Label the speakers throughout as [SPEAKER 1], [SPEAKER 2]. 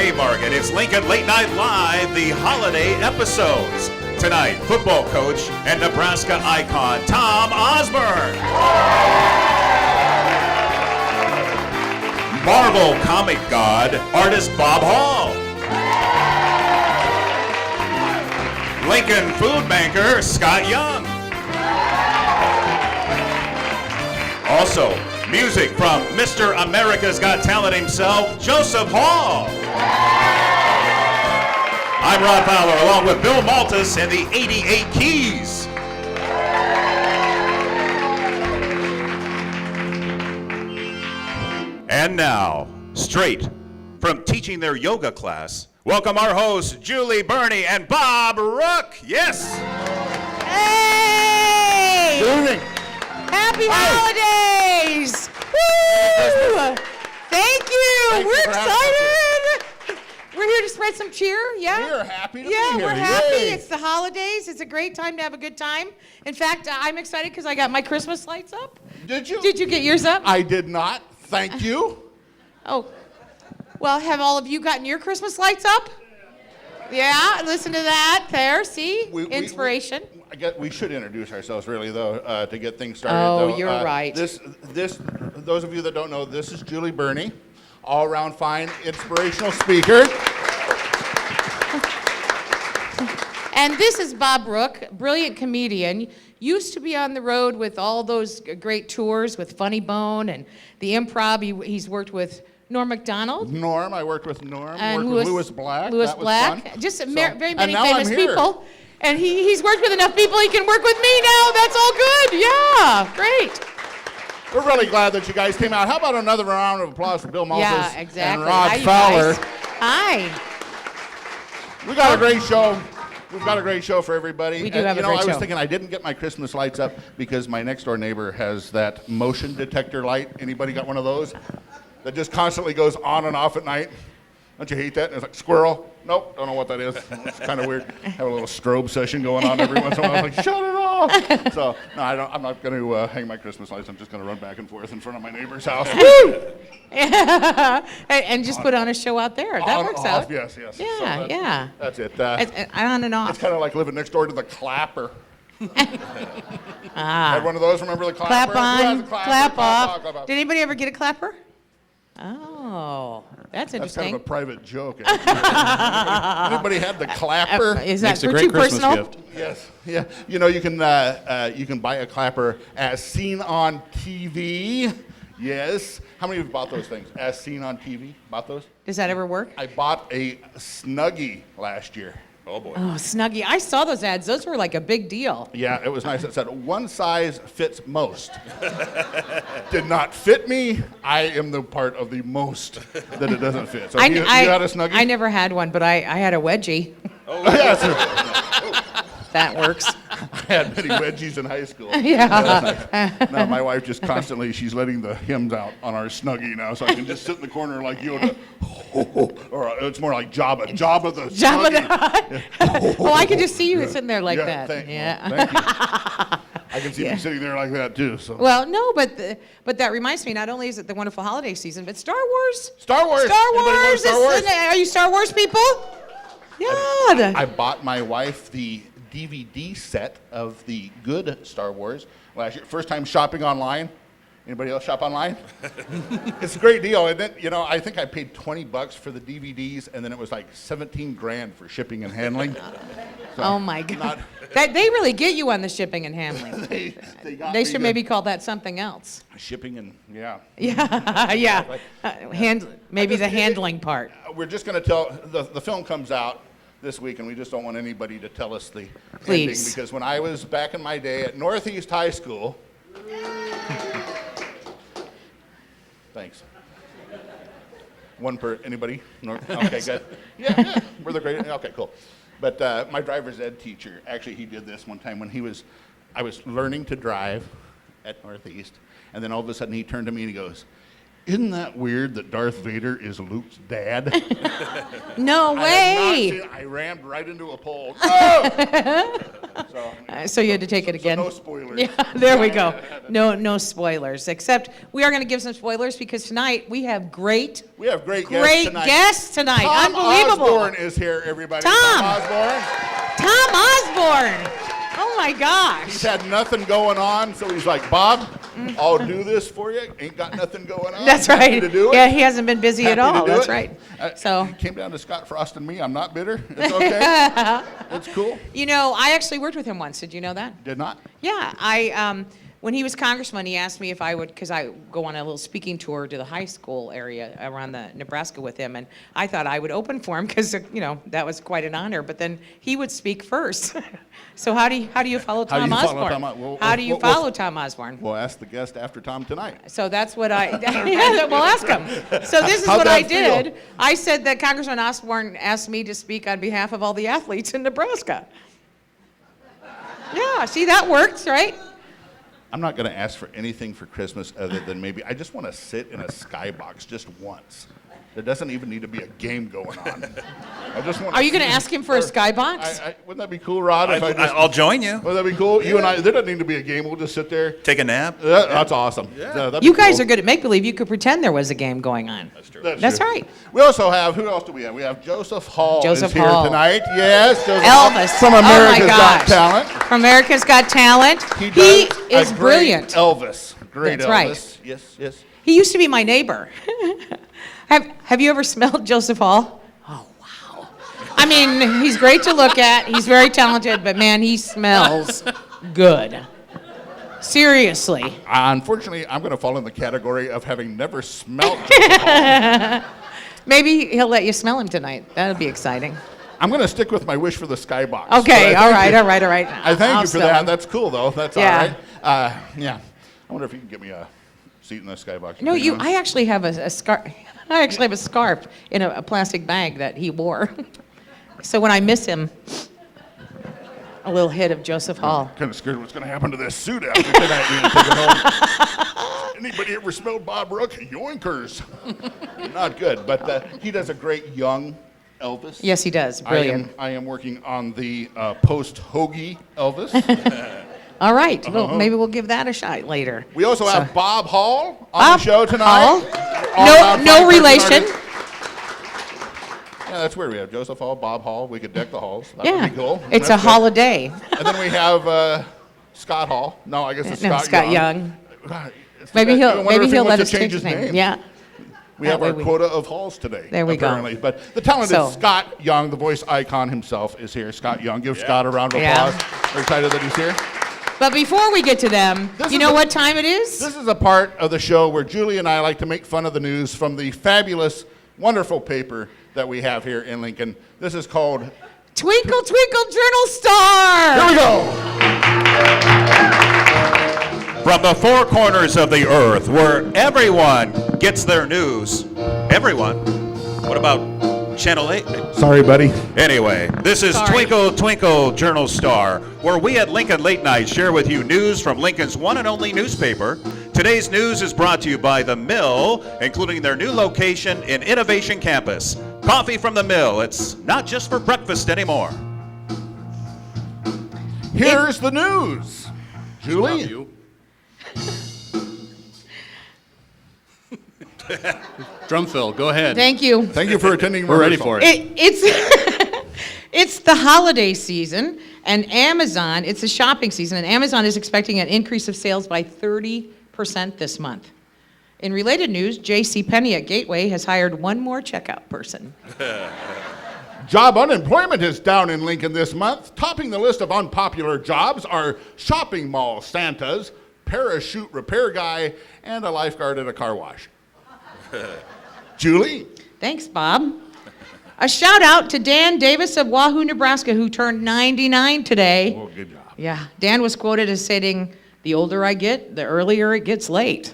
[SPEAKER 1] Haymarket, it's Lincoln Late Night Live, the holiday episodes. Tonight, football coach and Nebraska icon Tom Osborne. Marvel comic god, artist Bob Hall. Lincoln food banker, Scott Young. Also, music from Mr. America's Got Talent himself, Joseph Hall. I'm Rod Fowler, along with Bill Maltus and the 88 Keys. And now, straight from teaching their yoga class, welcome our hosts, Julie Burney and Bob Rook. Yes.
[SPEAKER 2] Hey!
[SPEAKER 3] Good evening.
[SPEAKER 2] Happy holidays! Woo! Thank you. We're excited. We're here to spread some cheer. Yeah.
[SPEAKER 3] We are happy to be
[SPEAKER 2] Yeah,
[SPEAKER 3] here.
[SPEAKER 2] we're happy.
[SPEAKER 3] Yay.
[SPEAKER 2] It's the holidays. It's a great time to have a good time. In fact, I'm excited because I got my Christmas lights up.
[SPEAKER 3] Did you?
[SPEAKER 2] Did you get yours up?
[SPEAKER 3] I did not. Thank you.
[SPEAKER 2] Oh. Well, have all of you gotten your Christmas lights up? Yeah, listen to that. There, see? Inspiration.
[SPEAKER 3] I guess we should introduce ourselves, really, though, to get things started.
[SPEAKER 2] Oh,
[SPEAKER 3] though.
[SPEAKER 2] you're right.
[SPEAKER 3] Those of you that don't know, this is Julie Burney, all-around fine, inspirational speaker.
[SPEAKER 2] And this is Bob Rook, brilliant comedian. Used to be on the road with all those great tours with Funny Bone and the Improv. He's worked with Norm Macdonald.
[SPEAKER 3] Norm, I worked with Norm.
[SPEAKER 2] And
[SPEAKER 3] worked with Louis Black.
[SPEAKER 2] Louis
[SPEAKER 3] That was
[SPEAKER 2] Black.
[SPEAKER 3] fun.
[SPEAKER 2] Just
[SPEAKER 3] So-
[SPEAKER 2] very many
[SPEAKER 3] now
[SPEAKER 2] famous
[SPEAKER 3] I'm here.
[SPEAKER 2] people. And he's worked with enough people he can work with me now. That's all good. Yeah, great.
[SPEAKER 3] We're really glad that you guys came out. How about another round of applause for Bill Maltus
[SPEAKER 2] Yeah, exactly.
[SPEAKER 3] and Rod
[SPEAKER 2] Hi, you
[SPEAKER 3] Fowler?
[SPEAKER 2] guys. Hi.
[SPEAKER 3] We got a great show. We've got a great show for everybody.
[SPEAKER 2] We do have a great
[SPEAKER 3] I was
[SPEAKER 2] show.
[SPEAKER 3] thinking I didn't get my Christmas lights up because my next door neighbor has that motion detector light. Anybody got one of those? That just constantly goes on and off at night. Don't you hate that? And it's like, squirrel. Nope, don't know what that is. It's kind of weird. Have a little strobe session going on every once in a while. I was like, shut it off. So, no, I'm not going to hang my Christmas lights. I'm just going to run back and forth in front of my neighbor's house.
[SPEAKER 2] And just put on a show out there. That
[SPEAKER 3] On,
[SPEAKER 2] works
[SPEAKER 3] off,
[SPEAKER 2] out.
[SPEAKER 3] Yes.
[SPEAKER 2] Yeah,
[SPEAKER 3] So
[SPEAKER 2] yeah.
[SPEAKER 3] That's it.
[SPEAKER 2] On and off.
[SPEAKER 3] It's kind of like living next door to the Clapper.
[SPEAKER 2] Ah.
[SPEAKER 3] Had one of those, remember the Clapper?
[SPEAKER 2] Clap on,
[SPEAKER 3] Who has a clapper?
[SPEAKER 2] clap off.
[SPEAKER 3] Clap off.
[SPEAKER 2] Did anybody ever get a clapper? Oh, that's
[SPEAKER 3] That's
[SPEAKER 2] interesting.
[SPEAKER 3] kind of a private joke. actually. Anybody had the Clapper?
[SPEAKER 2] Is that
[SPEAKER 4] Makes a
[SPEAKER 2] for
[SPEAKER 4] great
[SPEAKER 2] too
[SPEAKER 4] Christmas
[SPEAKER 2] personal?
[SPEAKER 4] gift.
[SPEAKER 3] Yes. Yeah. You can buy a Clapper as seen on TV. Yes. How many of you bought those things? As seen on TV? Bought those?
[SPEAKER 2] Does that ever work?
[SPEAKER 3] I bought a Snuggie last year.
[SPEAKER 1] Oh boy.
[SPEAKER 2] Oh, Snuggie. I saw those ads. Those were like a big deal.
[SPEAKER 3] Yeah, it was nice. It said, one size fits most. Did not fit me. I am the part of the most that it doesn't fit. So you had a Snuggie?
[SPEAKER 2] I never had one, but I had a wedgie.
[SPEAKER 3] Oh, yes.
[SPEAKER 2] That works.
[SPEAKER 3] I had many wedgies in high school.
[SPEAKER 2] Yeah.
[SPEAKER 3] No, my wife just constantly, she's letting the hymns out on our Snuggie now, so I can just sit in the corner like Yoda. Or it's more like Jabba the
[SPEAKER 2] Jabba
[SPEAKER 3] Snuggie.
[SPEAKER 2] Oh, I can just see you sitting there like that.
[SPEAKER 3] Thank you.
[SPEAKER 2] Yeah.
[SPEAKER 3] I can see you sitting there like that too. So.
[SPEAKER 2] Well, no, but that reminds me. Not only is it the wonderful holiday season, but Star Wars.
[SPEAKER 3] Star Wars.
[SPEAKER 2] Star
[SPEAKER 3] Anybody know
[SPEAKER 2] Wars.
[SPEAKER 3] Star Wars?
[SPEAKER 2] Are you Star Wars people? Yeah.
[SPEAKER 3] I bought my wife the DVD set of the good Star Wars last year. First time shopping online. Anybody else shop online? It's a great deal. And then, I think I paid $20 for the DVDs, and then it was like 17 grand for shipping and handling. So
[SPEAKER 2] Oh my God. They really get you on the shipping and handling. They should maybe call that something else.
[SPEAKER 3] Shipping and, yeah.
[SPEAKER 2] Yeah, yeah. Maybe the handling part.
[SPEAKER 3] We're just going to tell, the film comes out this week, and we just don't want anybody to tell us the ending.
[SPEAKER 2] Please.
[SPEAKER 3] Because when I was back in my day at Northeast High School, thanks. Anybody? Okay, good. Yeah, we're the great. Okay, cool. But my driver's ed teacher, actually, he did this one time when I was learning to drive at Northeast, and then all of a sudden he turned to me and he goes, Isn't that weird that Darth Vader is Luke's dad?
[SPEAKER 2] No way.
[SPEAKER 3] I rammed right into a pole. Oh!
[SPEAKER 2] So you had to take it again.
[SPEAKER 3] So no spoilers.
[SPEAKER 2] Yeah, there we go. No spoilers. Except we are going to give some spoilers because tonight we have great guests tonight.
[SPEAKER 3] Tom
[SPEAKER 2] Unbelievable.
[SPEAKER 3] Osborne is here, everybody.
[SPEAKER 2] Tom
[SPEAKER 3] Osborne.
[SPEAKER 2] Tom Osborne. Oh my gosh.
[SPEAKER 3] He's had nothing going on, so he's like, Bob, I'll do this for you. Ain't got nothing going on.
[SPEAKER 2] That's
[SPEAKER 3] Happy
[SPEAKER 2] right.
[SPEAKER 3] to do it.
[SPEAKER 2] Yeah, he hasn't been busy at
[SPEAKER 3] Happy to
[SPEAKER 2] all.
[SPEAKER 3] do
[SPEAKER 2] That's
[SPEAKER 3] it.
[SPEAKER 2] right.
[SPEAKER 3] He came down to Scott Frost and me. I'm not bitter. It's okay. It's cool.
[SPEAKER 2] You know, I actually worked with him once. Did you know that?
[SPEAKER 3] Did not.
[SPEAKER 2] Yeah, when he was congressman, he asked me if I would, because I go on a little speaking tour to the high school area around the Nebraska with him, and I thought I would open for him because that was quite an honor. But then he would speak first. So how do you follow Tom Osborne? How do you follow Tom Osborne?
[SPEAKER 3] We'll ask the guest after Tom tonight.
[SPEAKER 2] So that's what we'll ask him. So this is
[SPEAKER 3] How'd
[SPEAKER 2] what I
[SPEAKER 3] that
[SPEAKER 2] did.
[SPEAKER 3] feel?
[SPEAKER 2] I said that Congressman Osborne asked me to speak on behalf of all the athletes in Nebraska. Yeah, see, that works, right?
[SPEAKER 3] I'm not going to ask for anything for Christmas other than maybe I just want to sit in a skybox just once. There doesn't even need to be a game going on. I just want.
[SPEAKER 2] Are you going to ask him for a skybox?
[SPEAKER 3] Wouldn't that be cool, Rod?
[SPEAKER 1] I'll join you.
[SPEAKER 3] Wouldn't that be cool? You and I. There doesn't need to be a game. We'll just sit there.
[SPEAKER 1] Take a nap.
[SPEAKER 3] That's awesome. Yeah.
[SPEAKER 2] You guys are good at make-believe. You could pretend there was a game going on.
[SPEAKER 1] That's true.
[SPEAKER 2] That's
[SPEAKER 3] true.
[SPEAKER 2] right.
[SPEAKER 3] We also have, who else do we have? We have Joseph Hall
[SPEAKER 2] Joseph
[SPEAKER 3] is here
[SPEAKER 2] Hall.
[SPEAKER 3] tonight. Yes, Joseph
[SPEAKER 2] Elvis.
[SPEAKER 3] Hall from America's Got Talent.
[SPEAKER 2] From America's Got Talent. He
[SPEAKER 3] does
[SPEAKER 2] is
[SPEAKER 3] a great
[SPEAKER 2] brilliant.
[SPEAKER 3] Elvis. Great
[SPEAKER 2] That's
[SPEAKER 3] Elvis.
[SPEAKER 2] right.
[SPEAKER 3] Yes.
[SPEAKER 2] He used to be my neighbor. Have you ever smelled Joseph Hall? Oh, wow. I mean, he's great to look at. He's very talented, but man, he smells good. Seriously.
[SPEAKER 3] Unfortunately, I'm going to fall in the category of having never smelled Joseph Hall.
[SPEAKER 2] Maybe he'll let you smell him tonight. That'll be exciting.
[SPEAKER 3] I'm going to stick with my wish for the skybox.
[SPEAKER 2] Okay, all right.
[SPEAKER 3] I thank
[SPEAKER 2] I'll
[SPEAKER 3] you for
[SPEAKER 2] smell
[SPEAKER 3] that.
[SPEAKER 2] him.
[SPEAKER 3] That's cool, though. That's
[SPEAKER 2] Yeah.
[SPEAKER 3] all right. Yeah. I wonder if you can get me a seat in the skybox.
[SPEAKER 2] No, I actually have a scarf. I actually have a scarf in a plastic bag that he wore. So when I miss him, a little hit of Joseph Hall.
[SPEAKER 3] Kind of scared what's going to happen to this suit after tonight. Being taken home. Anybody ever smelled Bob Rook? Yoinkers. Not good, but he does a great young Elvis.
[SPEAKER 2] Yes, he does. Brilliant.
[SPEAKER 3] I am working on the post-Hoagie Elvis.
[SPEAKER 2] All right. Well, maybe we'll give that a shot later.
[SPEAKER 3] We also have Bob Hall on the show tonight.
[SPEAKER 2] No relation.
[SPEAKER 3] Yeah, that's weird. We have Joseph Hall, Bob Hall. We could deck the halls. That
[SPEAKER 2] Yeah.
[SPEAKER 3] would be cool.
[SPEAKER 2] It's
[SPEAKER 3] That's
[SPEAKER 2] a
[SPEAKER 3] good.
[SPEAKER 2] holiday.
[SPEAKER 3] And then we have Scott Hall. No, I guess it's Scott
[SPEAKER 2] Young.
[SPEAKER 3] God,
[SPEAKER 2] Maybe
[SPEAKER 3] I wonder if he
[SPEAKER 2] he'll
[SPEAKER 3] wants
[SPEAKER 2] let
[SPEAKER 3] to
[SPEAKER 2] us
[SPEAKER 3] change
[SPEAKER 2] change his
[SPEAKER 3] his
[SPEAKER 2] name. Yeah.
[SPEAKER 3] We
[SPEAKER 2] That
[SPEAKER 3] have
[SPEAKER 2] way
[SPEAKER 3] our quota of halls today.
[SPEAKER 2] There we go.
[SPEAKER 3] apparently. But the talented
[SPEAKER 2] So-
[SPEAKER 3] Scott Young, the voice icon himself, is here. Scott Young. Give Scott a round of
[SPEAKER 2] Yeah.
[SPEAKER 3] applause. We're excited that he's here.
[SPEAKER 2] But before we get to them,
[SPEAKER 3] This
[SPEAKER 2] you
[SPEAKER 3] is
[SPEAKER 2] know
[SPEAKER 3] a-
[SPEAKER 2] what time it is?
[SPEAKER 3] This is a part of the show where Julie and I like to make fun of the news from the fabulous, wonderful paper that we have here in Lincoln. This is called
[SPEAKER 2] Twinkle, Twinkle, Journal Star.
[SPEAKER 3] Here we go.
[SPEAKER 1] From the four corners of the earth, where everyone gets their news. Everyone? What about Channel 8?
[SPEAKER 3] Sorry, buddy.
[SPEAKER 1] Anyway, this is
[SPEAKER 2] Sorry.
[SPEAKER 1] Twinkle Twinkle Journal Star, where we at Lincoln Late Night share with you news from Lincoln's one and only newspaper. Today's news is brought to you by The Mill, including their new location in Innovation Campus. Coffee from The Mill. It's not just for breakfast anymore.
[SPEAKER 3] Here's the news. Julie?
[SPEAKER 4] You. Drum fill, go ahead.
[SPEAKER 2] Thank you.
[SPEAKER 3] Thank you for attending.
[SPEAKER 4] We're ready
[SPEAKER 3] rehearsal.
[SPEAKER 4] for it.
[SPEAKER 2] It's it's the holiday season, and Amazon. It's a shopping season, and Amazon is expecting an increase of sales by 30% this month. In related news, JCPenney at Gateway has hired one more checkout person.
[SPEAKER 3] Job unemployment is down in Lincoln this month. Topping the list of unpopular jobs are shopping mall Santas, parachute repair guy, and a lifeguard at a car wash. Julie?
[SPEAKER 2] Thanks, Bob. A shout out to Dan Davis of Wahoo, Nebraska, who turned 99 today.
[SPEAKER 3] Well, good job.
[SPEAKER 2] Yeah, Dan was quoted as stating, "The older I get, the earlier it gets late."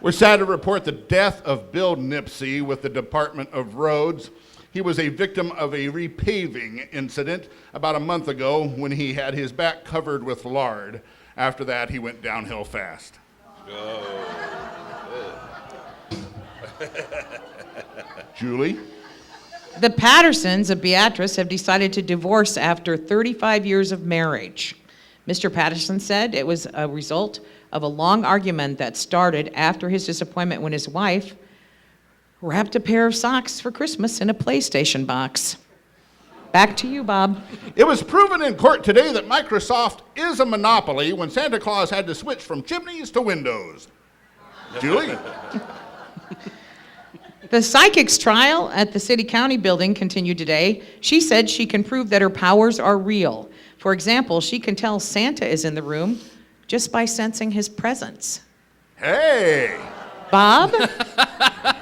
[SPEAKER 3] We're sad to report the death of Bill Nipsey with the Department of Roads. He was a victim of a repaving incident about a month ago when he had his back covered with lard. After that, he went downhill fast. Julie?
[SPEAKER 2] The Pattersons of Beatrice have decided to divorce after 35 years of marriage. Mr. Patterson said it was a result of a long argument that started after his disappointment when his wife wrapped a pair of socks for Christmas in a PlayStation box. Back to you, Bob.
[SPEAKER 3] It was proven in court today that Microsoft is a monopoly when Santa Claus had to switch from chimneys to windows. Julie?
[SPEAKER 2] The psychic's trial at the City County building continued today. She said she can prove that her powers are real. For example, she can tell Santa is in the room just by sensing his presence.
[SPEAKER 3] Hey!
[SPEAKER 2] Bob?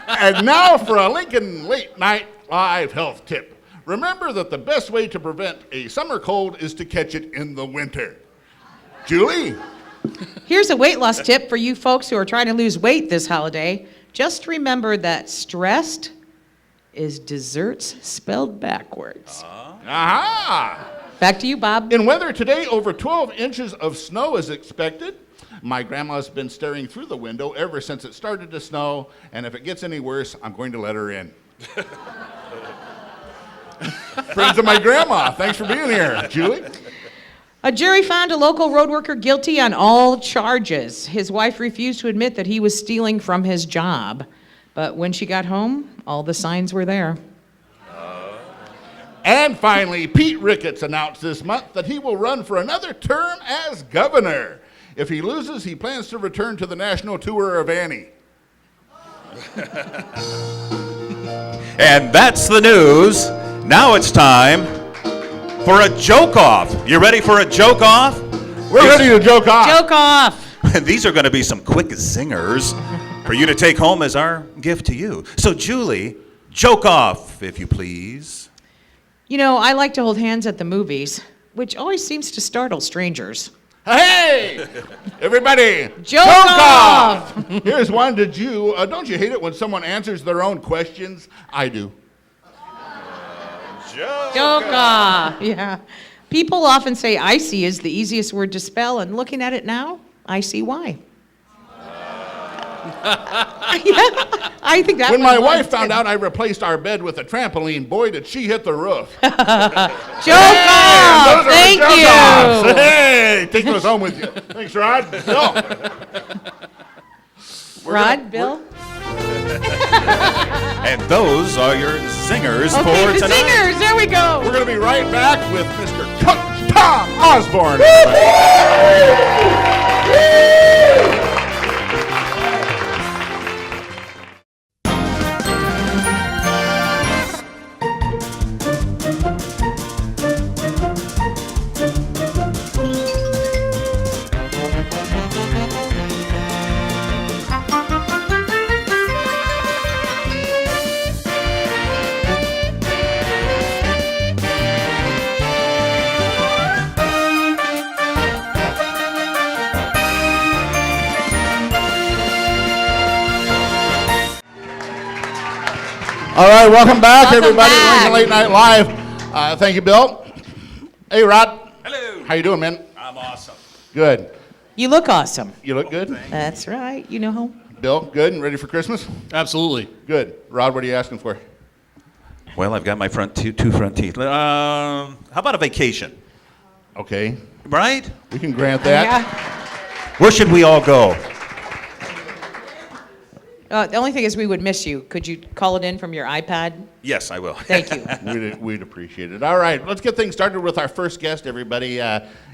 [SPEAKER 3] And now for a Lincoln Late Night Live health tip. Remember that the best way to prevent a summer cold is to catch it in the winter. Julie?
[SPEAKER 2] Here's a weight loss tip for you folks who are trying to lose weight this holiday. Just remember that stressed is desserts spelled backwards.
[SPEAKER 3] Aha!
[SPEAKER 2] Back to you, Bob.
[SPEAKER 3] In weather today, over 12 inches of snow is expected. My grandma's been staring through the window ever since it started to snow, and if it gets any worse, I'm going to let her in. Friends of my grandma, thanks for being here. Julie?
[SPEAKER 2] A jury found a local road worker guilty on all charges. His wife refused to admit that he was stealing from his job. But when she got home, all the signs were there.
[SPEAKER 3] And finally, Pete Ricketts announced this month that he will run for another term as governor. If he loses, he plans to return to the national tour of Annie.
[SPEAKER 1] And that's the news. Now it's time for a joke off. You ready for a joke off?
[SPEAKER 3] We're ready to joke off.
[SPEAKER 2] Joke off!
[SPEAKER 1] These are going to be some quick zingers for you to take home as our gift to you. So, Julie, joke off, if you please.
[SPEAKER 2] You know, I like to hold hands at the movies, which always seems to startle strangers.
[SPEAKER 3] Hey, everybody,
[SPEAKER 2] Joke off!
[SPEAKER 3] Here's one. Don't you hate it when someone answers their own questions? I do.
[SPEAKER 2] Joke off! Yeah. People often say icy is the easiest word to spell, and looking at it now, I see why. Yeah, I think that
[SPEAKER 3] When
[SPEAKER 2] was
[SPEAKER 3] my
[SPEAKER 2] one
[SPEAKER 3] wife
[SPEAKER 2] too.
[SPEAKER 3] found out I replaced our bed with a trampoline, boy, did she hit the roof.
[SPEAKER 2] Joke
[SPEAKER 3] And those
[SPEAKER 2] off!
[SPEAKER 3] are
[SPEAKER 2] Thank
[SPEAKER 3] the joke offs.
[SPEAKER 2] you!
[SPEAKER 3] Hey, take those home with you. Thanks, Rod. Bill.
[SPEAKER 2] Rod, Bill?
[SPEAKER 1] And those are your zingers
[SPEAKER 2] Okay,
[SPEAKER 1] for
[SPEAKER 2] the
[SPEAKER 1] tonight.
[SPEAKER 2] singers, there we go!
[SPEAKER 3] We're going to be right back with Mr. Coach Tom Osborne. All right, welcome back,
[SPEAKER 2] Welcome
[SPEAKER 3] everybody.
[SPEAKER 2] back.
[SPEAKER 3] Lincoln Late Night Live. Thank you, Bill. Hey, Rod.
[SPEAKER 1] Hello.
[SPEAKER 3] How you doing, man?
[SPEAKER 1] I'm awesome.
[SPEAKER 3] Good.
[SPEAKER 2] You look awesome.
[SPEAKER 3] You look good?
[SPEAKER 2] That's right, you know how.
[SPEAKER 3] Bill, good and ready for Christmas?
[SPEAKER 4] Absolutely.
[SPEAKER 3] Good. Rod, what are you asking for?
[SPEAKER 1] Well, I've got my two front teeth. How about a vacation?
[SPEAKER 3] Okay,
[SPEAKER 1] Right?
[SPEAKER 3] we can grant that.
[SPEAKER 2] Yeah.
[SPEAKER 1] Where should we all go?
[SPEAKER 2] The only thing is we would miss you. Could you call it in from your iPad?
[SPEAKER 1] Yes, I will.
[SPEAKER 2] Thank you.
[SPEAKER 3] We'd appreciate it. All right, let's get things started with our first guest, everybody.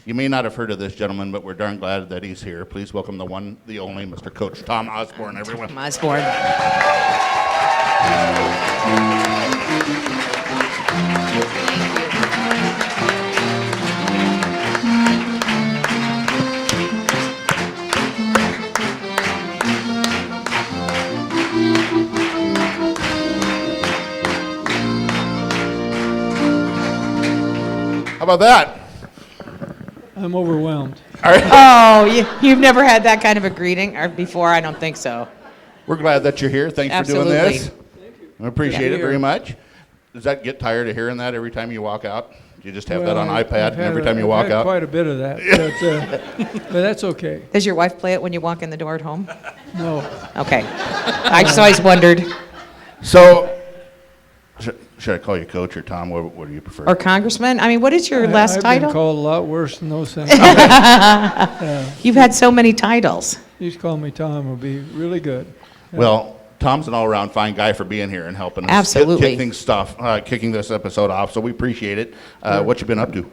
[SPEAKER 3] You may not have heard of this gentleman, but we're darn glad that he's here. Please welcome the one, the only, Mr. Coach Tom Osborne, everyone.
[SPEAKER 2] Tom Osborne.
[SPEAKER 3] How about that?
[SPEAKER 5] I'm overwhelmed.
[SPEAKER 3] All right.
[SPEAKER 2] Oh, you've never had that kind of a greeting or before? I don't think so.
[SPEAKER 3] We're glad that you're here. Thanks for doing this.
[SPEAKER 2] Absolutely.
[SPEAKER 3] I appreciate
[SPEAKER 2] Yeah.
[SPEAKER 3] it very much. Does that get tired of hearing that every time you walk out? Do you just have that on
[SPEAKER 5] I've
[SPEAKER 3] iPad
[SPEAKER 5] had
[SPEAKER 3] every time you walk
[SPEAKER 5] I've had
[SPEAKER 3] out?
[SPEAKER 5] quite a bit of that, but that's okay.
[SPEAKER 2] Does your wife play it when you walk in the door at home?
[SPEAKER 5] No,
[SPEAKER 2] Okay. I just always wondered.
[SPEAKER 3] So, should I call you Coach or Tom? What do you prefer?
[SPEAKER 2] Or congressman? I mean, what is your last
[SPEAKER 5] I've
[SPEAKER 2] title?
[SPEAKER 5] been called a lot worse than those things.
[SPEAKER 2] You've had so many titles.
[SPEAKER 5] You just call me Tom, would be really good.
[SPEAKER 3] Well, Tom's an all-around fine guy for being here and helping us
[SPEAKER 2] Absolutely.
[SPEAKER 3] kicking this episode off. So we appreciate it. What you been up to?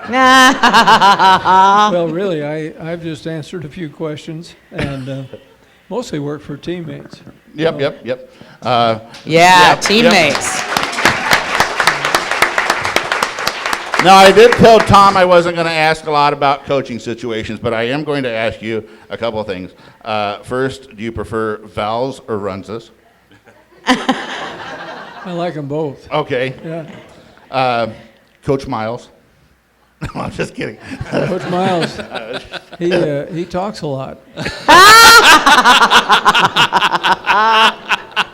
[SPEAKER 5] Well, really, I've just answered a few questions and mostly work for teammates.
[SPEAKER 3] Yep.
[SPEAKER 2] Yeah,
[SPEAKER 3] Yep,
[SPEAKER 2] teammates.
[SPEAKER 3] Now, I did tell Tom I wasn't going to ask a lot about coaching situations, but I am going to ask you a couple of things. First, do you prefer vowels or runzas?
[SPEAKER 5] I like them both.
[SPEAKER 3] Okay.
[SPEAKER 5] Yeah.
[SPEAKER 3] Coach Miles. No, I'm just kidding.
[SPEAKER 5] Coach Miles, he talks a lot.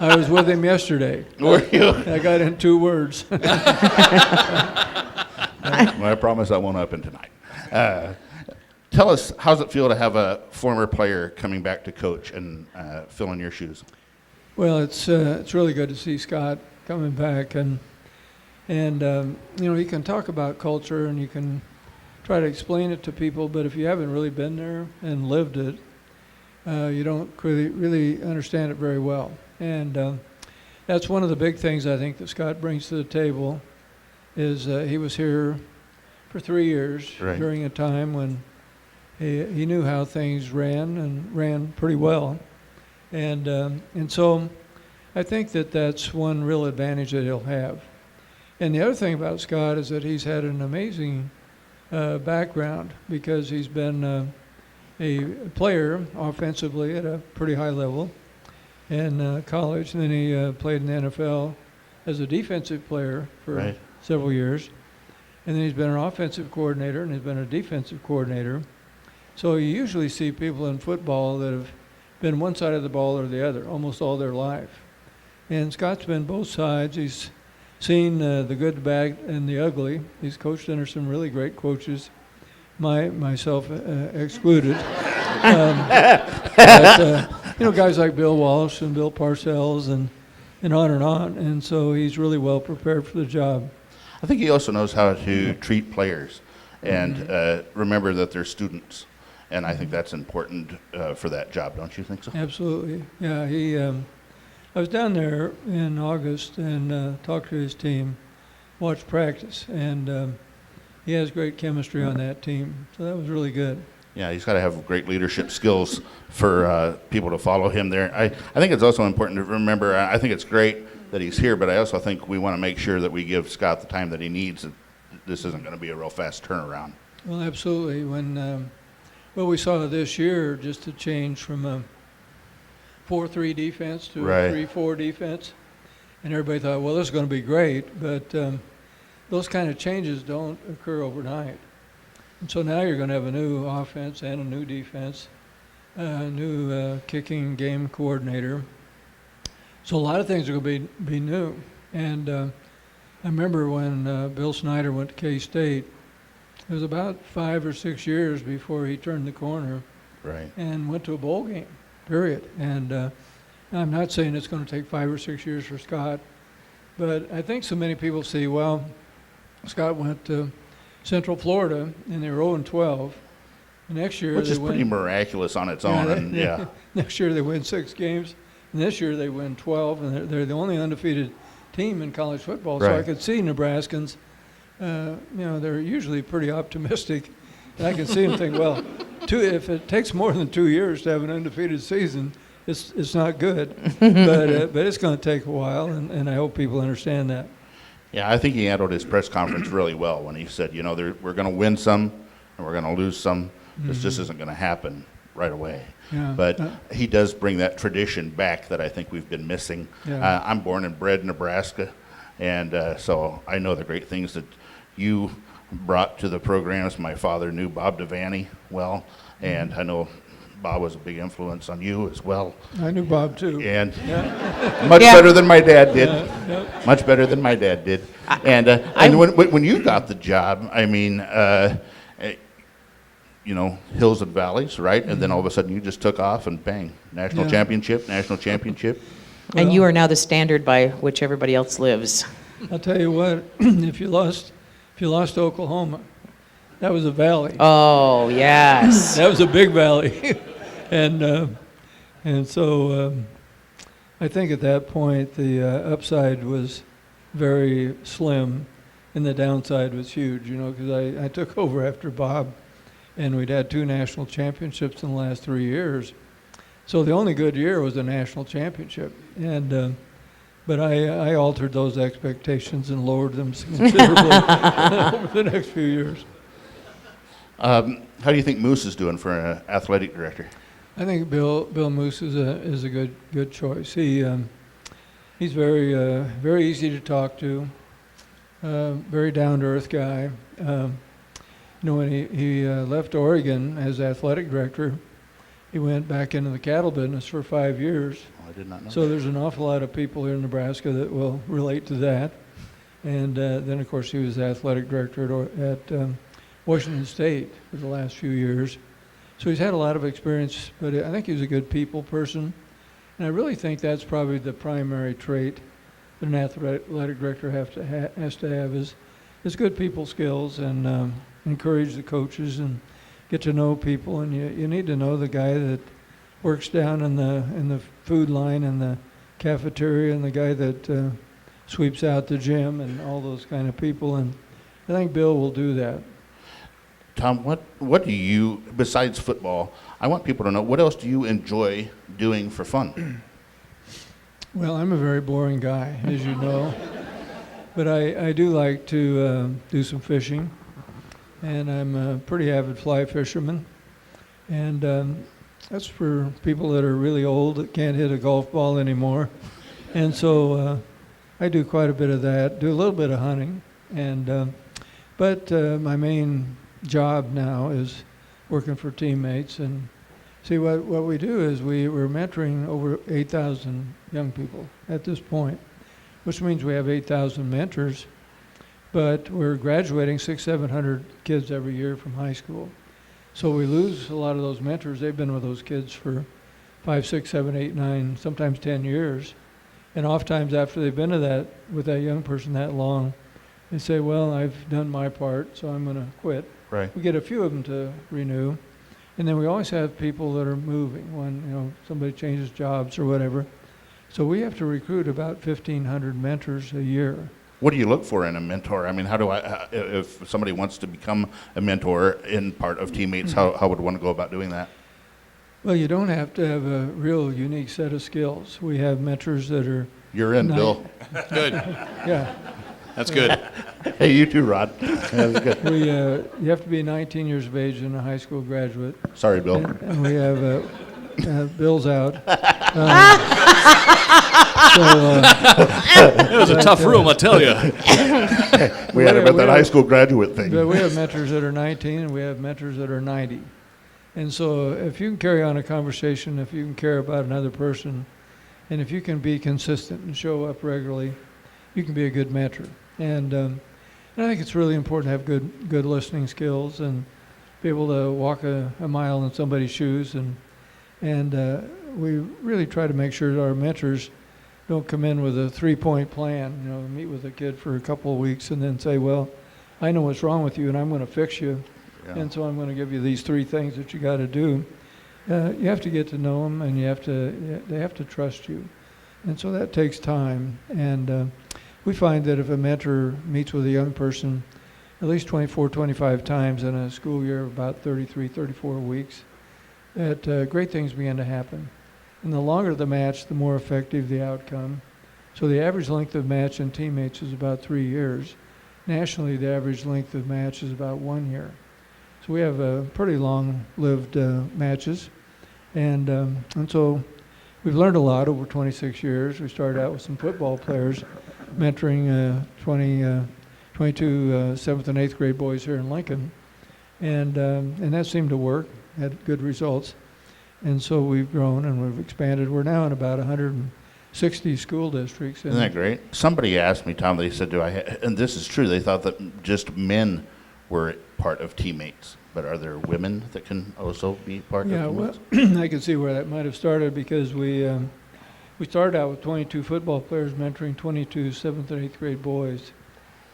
[SPEAKER 5] I was with him yesterday.
[SPEAKER 3] Were you?
[SPEAKER 5] I got in 2 words.
[SPEAKER 3] Well, I promise I won't happen tonight. Tell us, how's it feel to have a former player coming back to coach and fill in your shoes?
[SPEAKER 5] Well, it's really good to see Scott coming back, and you can talk about culture and you can try to explain it to people, but if you haven't really been there and lived it, you don't really understand it very well. And that's one of the big things I think that Scott brings to the table. Is he was here for 3 years
[SPEAKER 3] Right.
[SPEAKER 5] during a time when he knew how things ran and ran pretty well, and so I think that that's one real advantage that he'll have. And the other thing about Scott is that he's had an amazing background because he's been a player offensively at a pretty high level in college, and then he played in the NFL as a defensive player for
[SPEAKER 3] Right.
[SPEAKER 5] several years, and then he's been an offensive coordinator and he's been a defensive coordinator. So you usually see people in football that have been one side of the ball or the other almost all their life. And Scott's been both sides. He's seen the good, the bad, and the ugly. He's coached under some really great coaches, myself excluded. But guys like Bill Walsh and Bill Parcells and on and on. And so he's really well prepared for the job.
[SPEAKER 3] I think he also knows how to treat players and remember that they're students. And I think that's important for that job, don't you think so?
[SPEAKER 5] Absolutely. Yeah, I was down there in August and talked to his team, watched practice, and he has great chemistry on that team. So that was really good.
[SPEAKER 3] Yeah, he's got to have great leadership skills for people to follow him there. I think it's also important to remember, I think it's great that he's here, but I also think we want to make sure that we give Scott the time that he needs. This isn't going to be a real fast turnaround.
[SPEAKER 5] Well, absolutely. When we saw this year just a change from a 4-3 defense to
[SPEAKER 3] Right.
[SPEAKER 5] a 3-4 defense, and everybody thought, well, this is going to be great, but those kind of changes don't occur overnight. And so now you're going to have a new offense and a new defense, a new kicking game coordinator. So a lot of things are going to be new. And I remember when Bill Snyder went to K-State, it was about 5 or 6 years before he turned the corner
[SPEAKER 3] Right.
[SPEAKER 5] and went to a bowl game, period. And I'm not saying it's going to take 5 or 6 years for Scott, but I think so many people see, well, Scott went to Central Florida and they were 0-12. Next year
[SPEAKER 3] Which
[SPEAKER 5] they
[SPEAKER 3] is pretty
[SPEAKER 5] win.
[SPEAKER 3] miraculous on its own. And yeah.
[SPEAKER 5] Next year they win 6 games. And this year they win 12, and they're the only undefeated team in college football. So I
[SPEAKER 3] Right.
[SPEAKER 5] could see Nebraskans, they're usually pretty optimistic. And I can see them think, well, if it takes more than 2 years to have an undefeated season, it's not good. But it's going to take a while, and I hope people understand that.
[SPEAKER 3] Yeah, I think he handled his press conference really well when he said, we're going to win some and we're going to lose some. This just isn't going to happen right away.
[SPEAKER 5] Yeah.
[SPEAKER 3] But he does bring that tradition back that I think we've been missing.
[SPEAKER 5] Yeah.
[SPEAKER 3] I'm born and bred in Nebraska, and so I know the great things that you brought to the programs. My father knew Bob Devaney well, and I know Bob was a big influence on you as well.
[SPEAKER 5] I knew Bob too.
[SPEAKER 3] And much
[SPEAKER 2] Yeah.
[SPEAKER 3] better than my dad did.
[SPEAKER 5] Yeah.
[SPEAKER 3] Much better than my dad did. And when you got the job, I mean, you know, hills and valleys, right? And then all of a sudden you just took off and bang, national
[SPEAKER 5] Yeah.
[SPEAKER 3] championship, national championship.
[SPEAKER 2] And you are now the standard by which everybody else lives.
[SPEAKER 5] I'll tell you what, if you lost Oklahoma, that was a valley.
[SPEAKER 2] Oh, yes.
[SPEAKER 5] That was a big valley. and so I think at that point the upside was very slim and the downside was huge, you know, because I took over after Bob and we'd had 2 national championships in the last 3 years. So the only good year was a national championship. And but I altered those expectations and lowered them considerably over the next few years.
[SPEAKER 3] How do you think Moose is doing for an athletic director?
[SPEAKER 5] I think Bill Moose is a good choice. He's very easy to talk to, very down to earth guy. You know, when he left Oregon as athletic director, he went back into the cattle business for 5 years.
[SPEAKER 3] Oh, I did not know.
[SPEAKER 5] So there's an awful lot of people here in Nebraska that will relate to that. And then, of course, he was athletic director at Washington State for the last few years. So he's had a lot of experience, but I think he's a good people person. And I really think that's probably the primary trait that an athletic director has to have is good people skills and encourage the coaches and get to know people. And you need to know the guy that works down in the food line and the cafeteria and the guy that sweeps out the gym and all those kind of people. And I think Bill will do that.
[SPEAKER 3] Tom, what do you, besides football, I want people to know, what else do you enjoy doing for fun?
[SPEAKER 5] Well, I'm a very boring guy, as you know. But I do like to do some fishing. And I'm a pretty avid fly fisherman. And that's for people that are really old that can't hit a golf ball anymore. And so I do quite a bit of that, do a little bit of hunting. And but my main job now is working for teammates. And see, what we do is we're mentoring over 8,000 young people at this point, which means we have 8,000 mentors. But we're graduating 600-700 kids every year from high school. So we lose a lot of those mentors. They've been with those kids for 5, 6, 7, 8, 9, sometimes 10 years. And oftentimes after they've been with that young person that long, they say, well, I've done my part, so I'm going to quit.
[SPEAKER 3] Right.
[SPEAKER 5] We get a few of them to renew. And then we always have people that are moving when somebody changes jobs or whatever. So we have to recruit about 1,500 mentors a year.
[SPEAKER 3] What do you look for in a mentor? I mean, if somebody wants to become a mentor in part of teammates, how would one go about doing that?
[SPEAKER 5] Well, you don't have to have a real unique set of skills. We have mentors that are...
[SPEAKER 3] You're in, Bill.
[SPEAKER 4] Good.
[SPEAKER 5] Yeah.
[SPEAKER 4] That's good.
[SPEAKER 3] Hey, you too, Rod. That was good.
[SPEAKER 5] You have to be 19 years of age and a high school graduate.
[SPEAKER 3] Sorry, Bill.
[SPEAKER 5] And we have Bill's out.
[SPEAKER 4] It was a tough room, I tell you.
[SPEAKER 3] We had about that high school graduate thing.
[SPEAKER 5] But we have mentors that are 19 and we have mentors that are 90. And so if you can carry on a conversation, if you can care about another person, and if you can be consistent and show up regularly, you can be a good mentor. And I think it's really important to have good listening skills and be able to walk a mile in somebody's shoes. And we really try to make sure that our mentors don't come in with a 3-point plan, meet with a kid for a couple of weeks and then say, well, I know what's wrong with you and I'm going to fix you. Yeah. And so I'm going to give you these 3 things that you got to do. You have to get to know them and they have to trust you. And so that takes time. And we find that if a mentor meets with a young person at least 24, 25 times in a school year of about 33, 34 weeks, that great things begin to happen. And the longer the match, the more effective the outcome. So the average length of match in teammates is about 3 years. Nationally, the average length of match is about 1 year. So we have pretty long-lived matches. And so we've learned a lot over 26 years. We started out with some football players, mentoring 22 7th and 8th grade boys here in Lincoln. And that seemed to work, had good results. And so we've grown and we've expanded. We're now in about 160 school districts.
[SPEAKER 3] Isn't that great? Somebody asked me, Tom, they said, and this is true, they thought that just men were part of teammates. But are there women that can also be part of teammates?
[SPEAKER 5] Well, I can see where that might have started because we started out with 22 football players mentoring 22 7th and 8th grade boys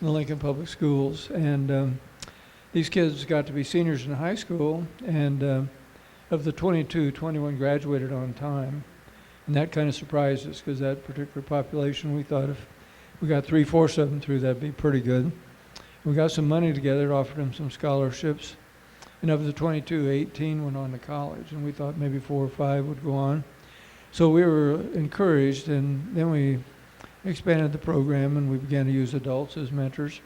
[SPEAKER 5] in the Lincoln Public Schools. And these kids got to be seniors in high school, and of the 22, 21 graduated on time. And that kind of surprised us because that particular population, we thought if we got 3/4 of them through, that'd be pretty good. We got some money together, offered them some scholarships. And of the 22, 18 went on to college, and we thought maybe 4 or 5 would go on. So we were encouraged, and then we expanded the program, and we began to use adults as mentors,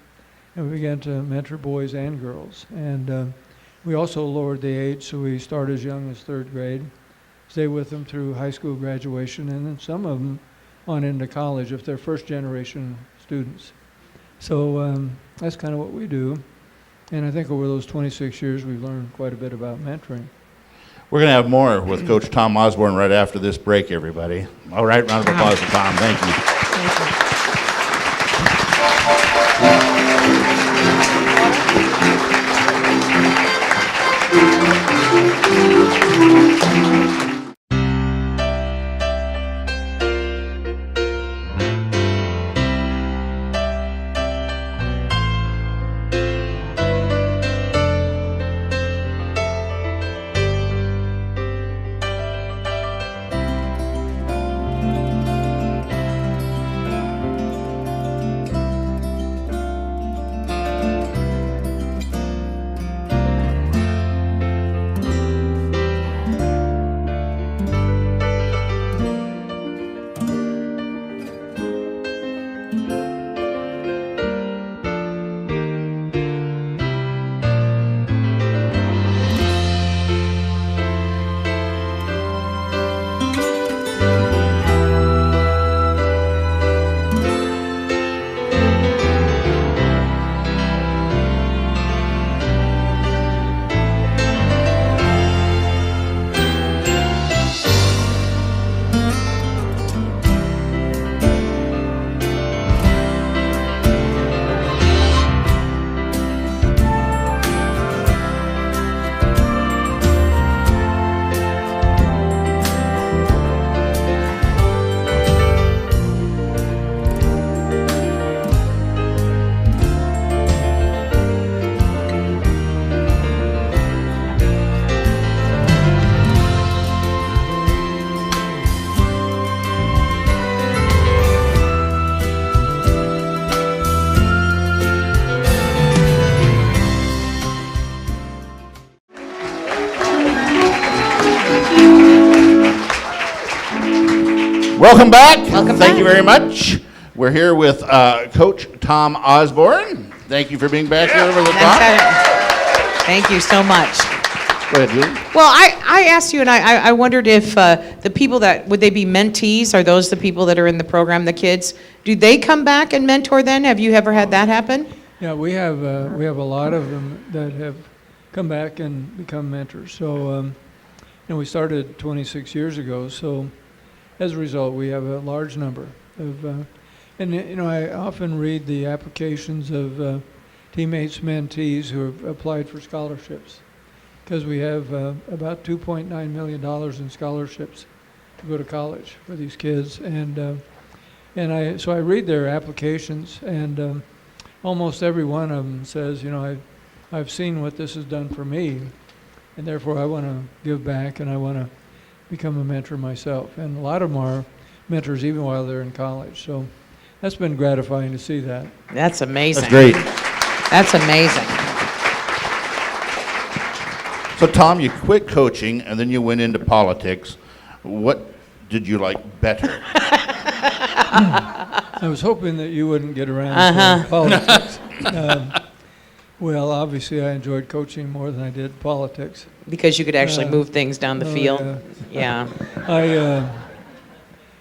[SPEAKER 5] and we began to mentor boys and girls. And we also lowered the age, so we start as young as 3rd grade, stay with them through high school graduation, and then some of them on into college if they're first-generation students. So that's kind of what we do. And I think over those 26 years, we've learned quite a bit about mentoring.
[SPEAKER 3] We're going to have more with Coach Tom Osborne right after this break, everybody. All right, round of applause for Tom. Thank you.
[SPEAKER 2] Thank you.
[SPEAKER 3] Welcome back.
[SPEAKER 2] Welcome
[SPEAKER 3] Thank
[SPEAKER 2] back.
[SPEAKER 3] you very much. We're here with Coach Tom Osborne. Thank you for being back here over the top.
[SPEAKER 6] Thank you so much.
[SPEAKER 3] Go ahead, Julie.
[SPEAKER 6] Well, I asked you, and I wondered if the people that, would they be mentees? Are those the people that are in the program, the kids? Do they come back and mentor then? Have you ever had that happen?
[SPEAKER 5] Yeah, we have a lot of them that have come back and become mentors. So, we started 26 years ago. So, as a result, we have a large number of, I often read the applications of teammates, mentees who have applied for scholarships, because we have about $2.9 million in scholarships to go to college for these kids, so I read their applications, and almost every one of them says, I've seen what this has done for me, and therefore I want to give back and I want to become a mentor myself. And a lot of them are mentors even while they're in college. So that's been gratifying to see that.
[SPEAKER 6] That's amazing.
[SPEAKER 3] That's great.
[SPEAKER 6] That's amazing.
[SPEAKER 3] So, Tom, you quit coaching and then you went into politics. What did you like better?
[SPEAKER 5] I was hoping that you wouldn't get around to politics. Well, obviously, I enjoyed coaching more than I did politics.
[SPEAKER 6] Because you could actually move things down the field. Yeah.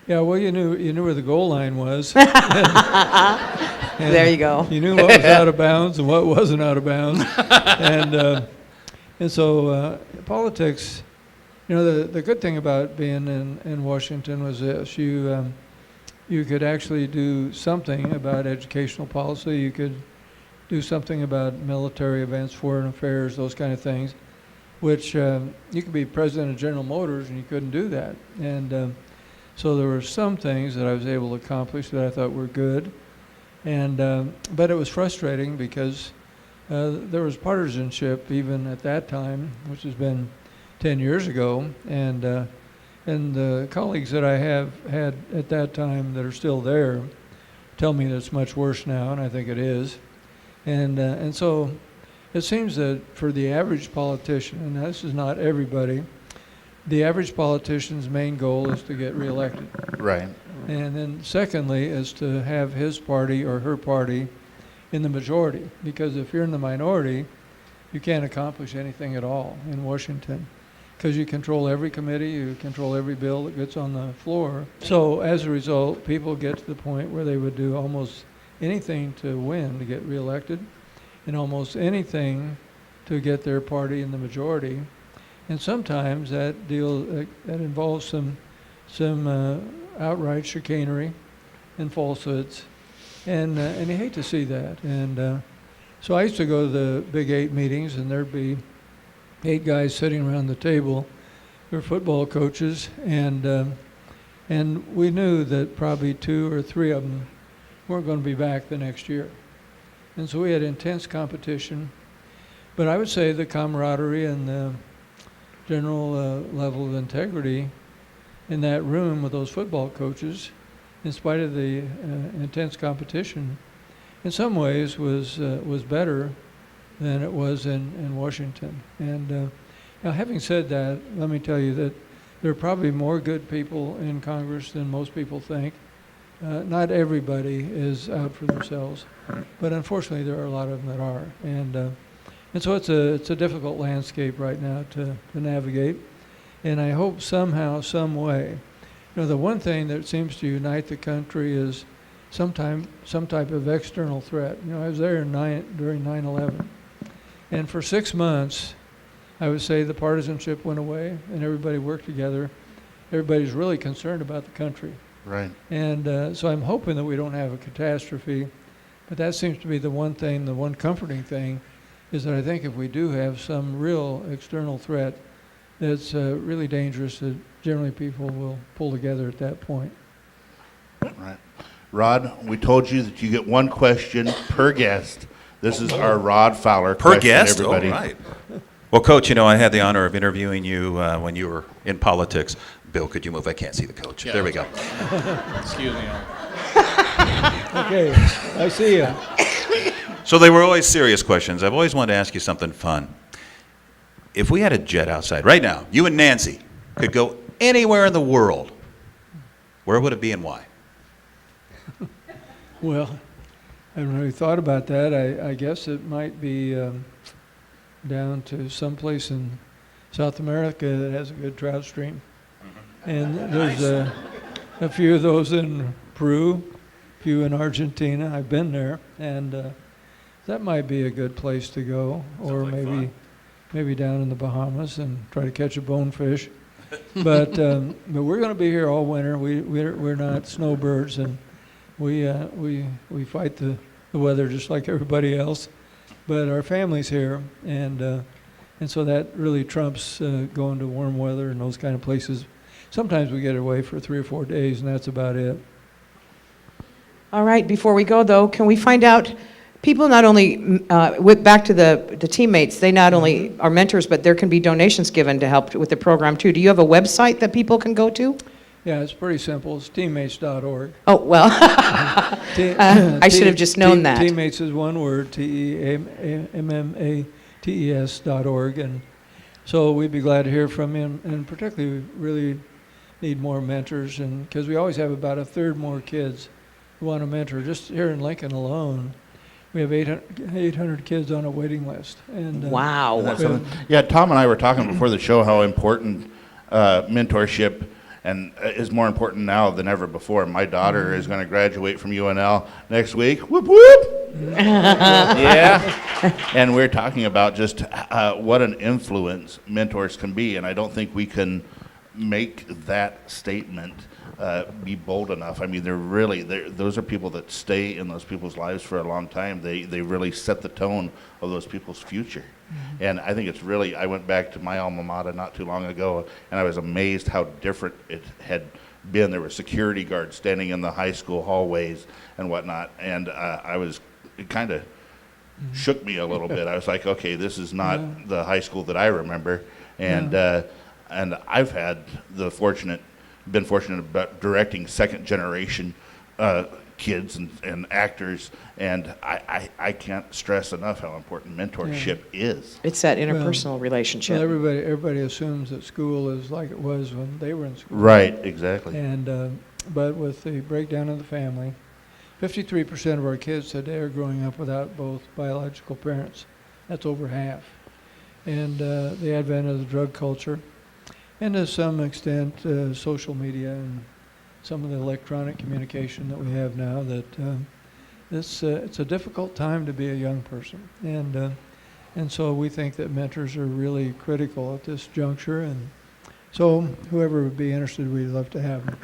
[SPEAKER 5] Well, you knew where the goal line was.
[SPEAKER 6] There you go.
[SPEAKER 5] You knew what was out of bounds and what wasn't out of bounds, and so politics. You know, the good thing about being in Washington was this: you could actually do something about educational policy. You could do something about military events, foreign affairs, those kind of things, which you could be president of General Motors and you couldn't do that. And so there were some things that I was able to accomplish that I thought were good. And but it was frustrating because there was partisanship even at that time, which has been 10 years ago. And the colleagues that I have had at that time that are still there tell me that it's much worse now, and I think it is. And so it seems that for the average politician, and this is not everybody, the average politician's main goal is to get reelected.
[SPEAKER 3] Right.
[SPEAKER 5] And then secondly is to have his party or her party in the majority. Because if you're in the minority, you can't accomplish anything at all in Washington. Because you control every committee, you control every bill that gets on the floor. So as a result, people get to the point where they would do almost anything to win, to get reelected, and almost anything to get their party in the majority. And sometimes that involves some outright chicanery and falsehoods, and you hate to see that. And so I used to go to the Big 8 meetings, and there'd be 8 guys sitting around the table who were football coaches, and we knew that probably 2 or 3 of them weren't going to be back the next year. And so we had intense competition. But I would say the camaraderie and the general level of integrity in that room with those football coaches, in spite of the intense competition, in some ways was better than it was in Washington. And now, having said that, let me tell you that there are probably more good people in Congress than most people think. Not everybody is out for themselves, but unfortunately there are a lot of them that are. And so it's a difficult landscape right now to navigate. And I hope somehow, some way, the one thing that seems to unite the country is some type of external threat. I was there during 9/11, and for 6 months, I would say the partisanship went away and everybody worked together. Everybody's really concerned about the country.
[SPEAKER 3] Right.
[SPEAKER 5] And so I'm hoping that we don't have a catastrophe, but that seems to be the one thing, the one comforting thing, is that I think if we do have some real external threat that's really dangerous, that generally people will pull together at that point.
[SPEAKER 3] Right. Rod, we told you that you get one question per guest. This is our Rod Fowler
[SPEAKER 1] Per
[SPEAKER 3] question,
[SPEAKER 1] guest?
[SPEAKER 3] everybody.
[SPEAKER 1] All right. Well, Coach, I had the honor of interviewing you when you were in politics. Bill, could you move? I can't see the coach.
[SPEAKER 4] Yeah.
[SPEAKER 1] There we go.
[SPEAKER 4] Excuse me.
[SPEAKER 5] Okay, I see you.
[SPEAKER 1] So they were always serious questions. I've always wanted to ask you something fun. If we had a jet outside right now, you and Nancy could go anywhere in the world, where would it be and why?
[SPEAKER 5] Well, I haven't really thought about that. I guess it might be down to someplace in South America that has a good trout stream. And there's a few of those in Peru, a few in Argentina. I've been there, and that might be a good place to go. Or maybe down in the Bahamas and try to catch a bonefish. But we're going to be here all winter. We're not snowbirds, and we fight the weather just like everybody else. But our family's here, and so that really trumps going to warm weather and those kind of places. Sometimes we get away for 3 or 4 days, and that's about it.
[SPEAKER 6] All right, before we go though, can we find out, people not only, back to the teammates, they not only are mentors, but there can be donations given to help with the program too. Do you have a website that people can go to?
[SPEAKER 5] Yeah, it's pretty simple. It's teammates.org.
[SPEAKER 6] Oh, well, I should have just known that.
[SPEAKER 5] Teammates is one word, TEAMMATES.org. And so we'd be glad to hear from you. And particularly, we really need more mentors, and because we always have about a third more kids who want a mentor. Just here in Lincoln alone, we have 800 kids on a waiting list. And
[SPEAKER 6] Wow.
[SPEAKER 3] Yeah, Tom and I were talking before the show how important mentorship and is more important now than ever before. My daughter is going to graduate from UNL next week. Whoop, whoop. Yeah. And we're talking about just what an influence mentors can be, and I don't think we can make that statement be bold enough. I mean, those are people that stay in those people's lives for a long time. They really set the tone of those people's future. Mm-hmm. And I think it's really, I went back to my alma mater not too long ago, and I was amazed how different it had been. There were security guards standing in the high school hallways and whatnot, and it kind of shook me a little bit. I was like, okay, this is not the high school that I remember. And and I've been fortunate about directing second generation kids and actors, and I can't stress enough how important mentorship is.
[SPEAKER 6] It's that interpersonal relationship.
[SPEAKER 5] Well, everybody assumes that school is like it was when they were in school.
[SPEAKER 3] Right, exactly.
[SPEAKER 5] And but with the breakdown of the family, 53% of our kids today are growing up without both biological parents. That's over half. And the advent of the drug culture, and to some extent social media and some of the electronic communication that we have now, that it's a difficult time to be a young person. And so we think that mentors are really critical at this juncture. And so whoever would be interested, we'd love to have them.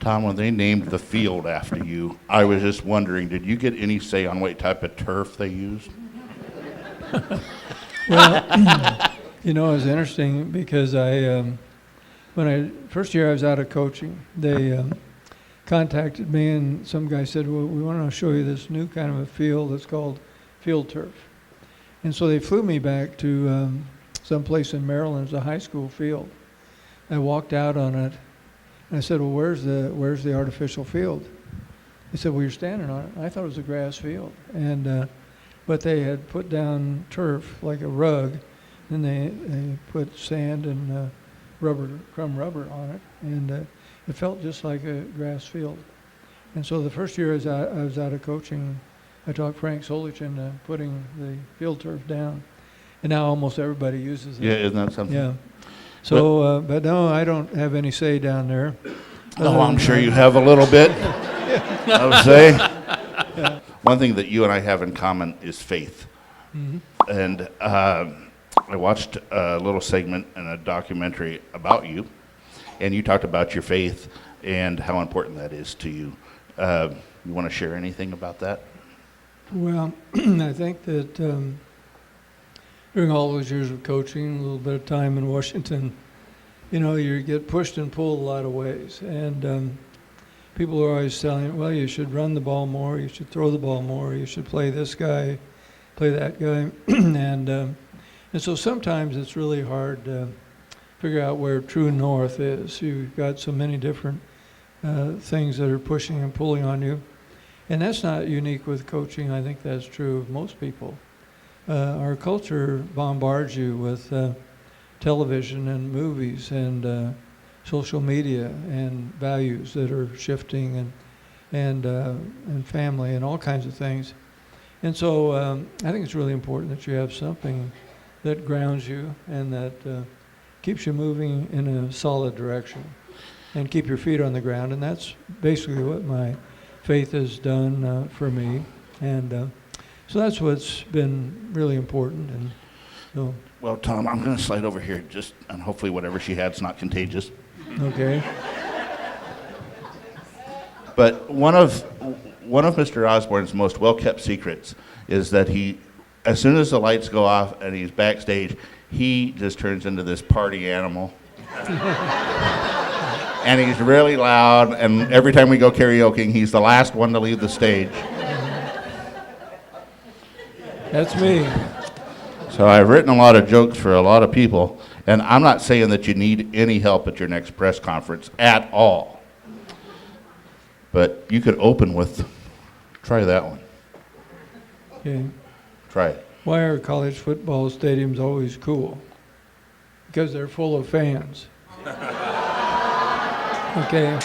[SPEAKER 3] Tom, when they named the field after you, I was just wondering, did you get any say on what type of turf they used?
[SPEAKER 5] Well, you know, it was interesting because first year I was out of coaching, they contacted me, and some guy said, well, we want to show you this new kind of a field that's called field turf. And so they flew me back to some place in Maryland. It's a high school field. I walked out on it, and I said, well, where's the artificial field? They said, well, you're standing on it. I thought it was a grass field. And but they had put down turf, like a rug, and they put sand and crumb rubber on it, and it felt just like a grass field. And so the first year I was out of coaching, I talked Frank Solich into putting the field turf down, and now almost everybody uses it.
[SPEAKER 3] Yeah, isn't that something?
[SPEAKER 5] Yeah. So, but no, I don't have any say down there.
[SPEAKER 3] Oh, I'm sure you have a little bit, I would say. Yeah. One thing that you and I have in common is faith. Mm-hmm. And I watched a little segment in a documentary about you, and you talked about your faith and how important that is to you. You want to share anything about that?
[SPEAKER 5] Well, I think that during all those years of coaching, a little bit of time in Washington, you know, you get pushed and pulled a lot of ways. And people are always telling, well, you should run the ball more, you should throw the ball more, you should play this guy, play that guy. And so sometimes it's really hard to figure out where true north is. You've got so many different things that are pushing and pulling on you. And that's not unique with coaching. I think that's true of most people. Our culture bombards you with television and movies and social media and values that are shifting and family and all kinds of things. And so I think it's really important that you have something that grounds you and that keeps you moving in a solid direction and keep your feet on the ground. And that's basically what my faith has done for me. And so that's what's been really important. And so.
[SPEAKER 3] Well, Tom, I'm going to slide over here and hopefully whatever she had's not contagious.
[SPEAKER 5] Okay.
[SPEAKER 3] But one of Mr. Osborne's most well-kept secrets is that as soon as the lights go off and he's backstage, he just turns into this party animal. And he's really loud, and every time we go karaokeing, he's the last one to leave the stage.
[SPEAKER 5] That's me.
[SPEAKER 3] So I've written a lot of jokes for a lot of people, and I'm not saying that you need any help at your next press conference at all. But you could open with, try that one.
[SPEAKER 5] Okay.
[SPEAKER 3] Try it.
[SPEAKER 5] Why are college football stadiums always cool? Because they're full of fans. Okay.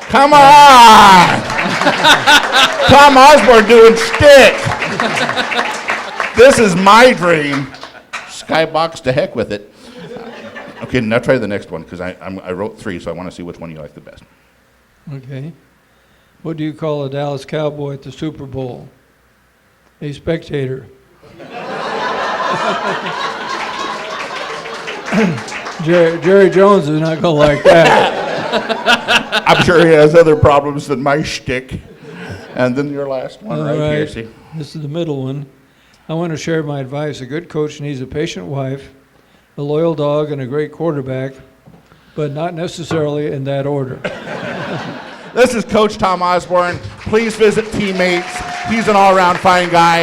[SPEAKER 3] Come on! Tom Osborne doing stick. This is my dream. Skybox to heck with it. Okay, now try the next one, because I wrote 3, so I want to see which one you like the best.
[SPEAKER 5] Okay. What do you call a Dallas Cowboy at the Super Bowl? A spectator. Jerry Jones is not going to like that.
[SPEAKER 3] I'm sure he has other problems than my shtick. And then your last one
[SPEAKER 5] All
[SPEAKER 3] right here,
[SPEAKER 5] right.
[SPEAKER 3] see?
[SPEAKER 5] This is the middle one. I want to share my advice. A good coach needs a patient wife, a loyal dog, and a great quarterback, but not necessarily in that order.
[SPEAKER 3] This is Coach Tom Osborne. Please visit Teammates. He's an all-around fine guy,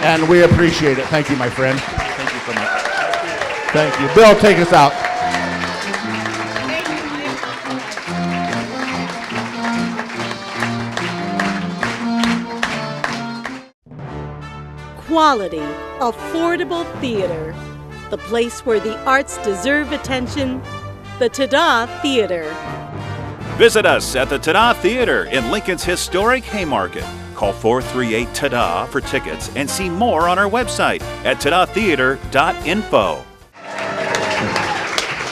[SPEAKER 3] and we appreciate it. Thank you, my friend. Thank you so much. Thank you. Bill, take us out.
[SPEAKER 7] Quality, affordable theater. The place where the arts deserve attention. The TADA Theatre.
[SPEAKER 1] Visit us at the TADA Theatre in Lincoln's historic Haymarket. Call 438-TADA for tickets and see more on our website at tadatheater.info.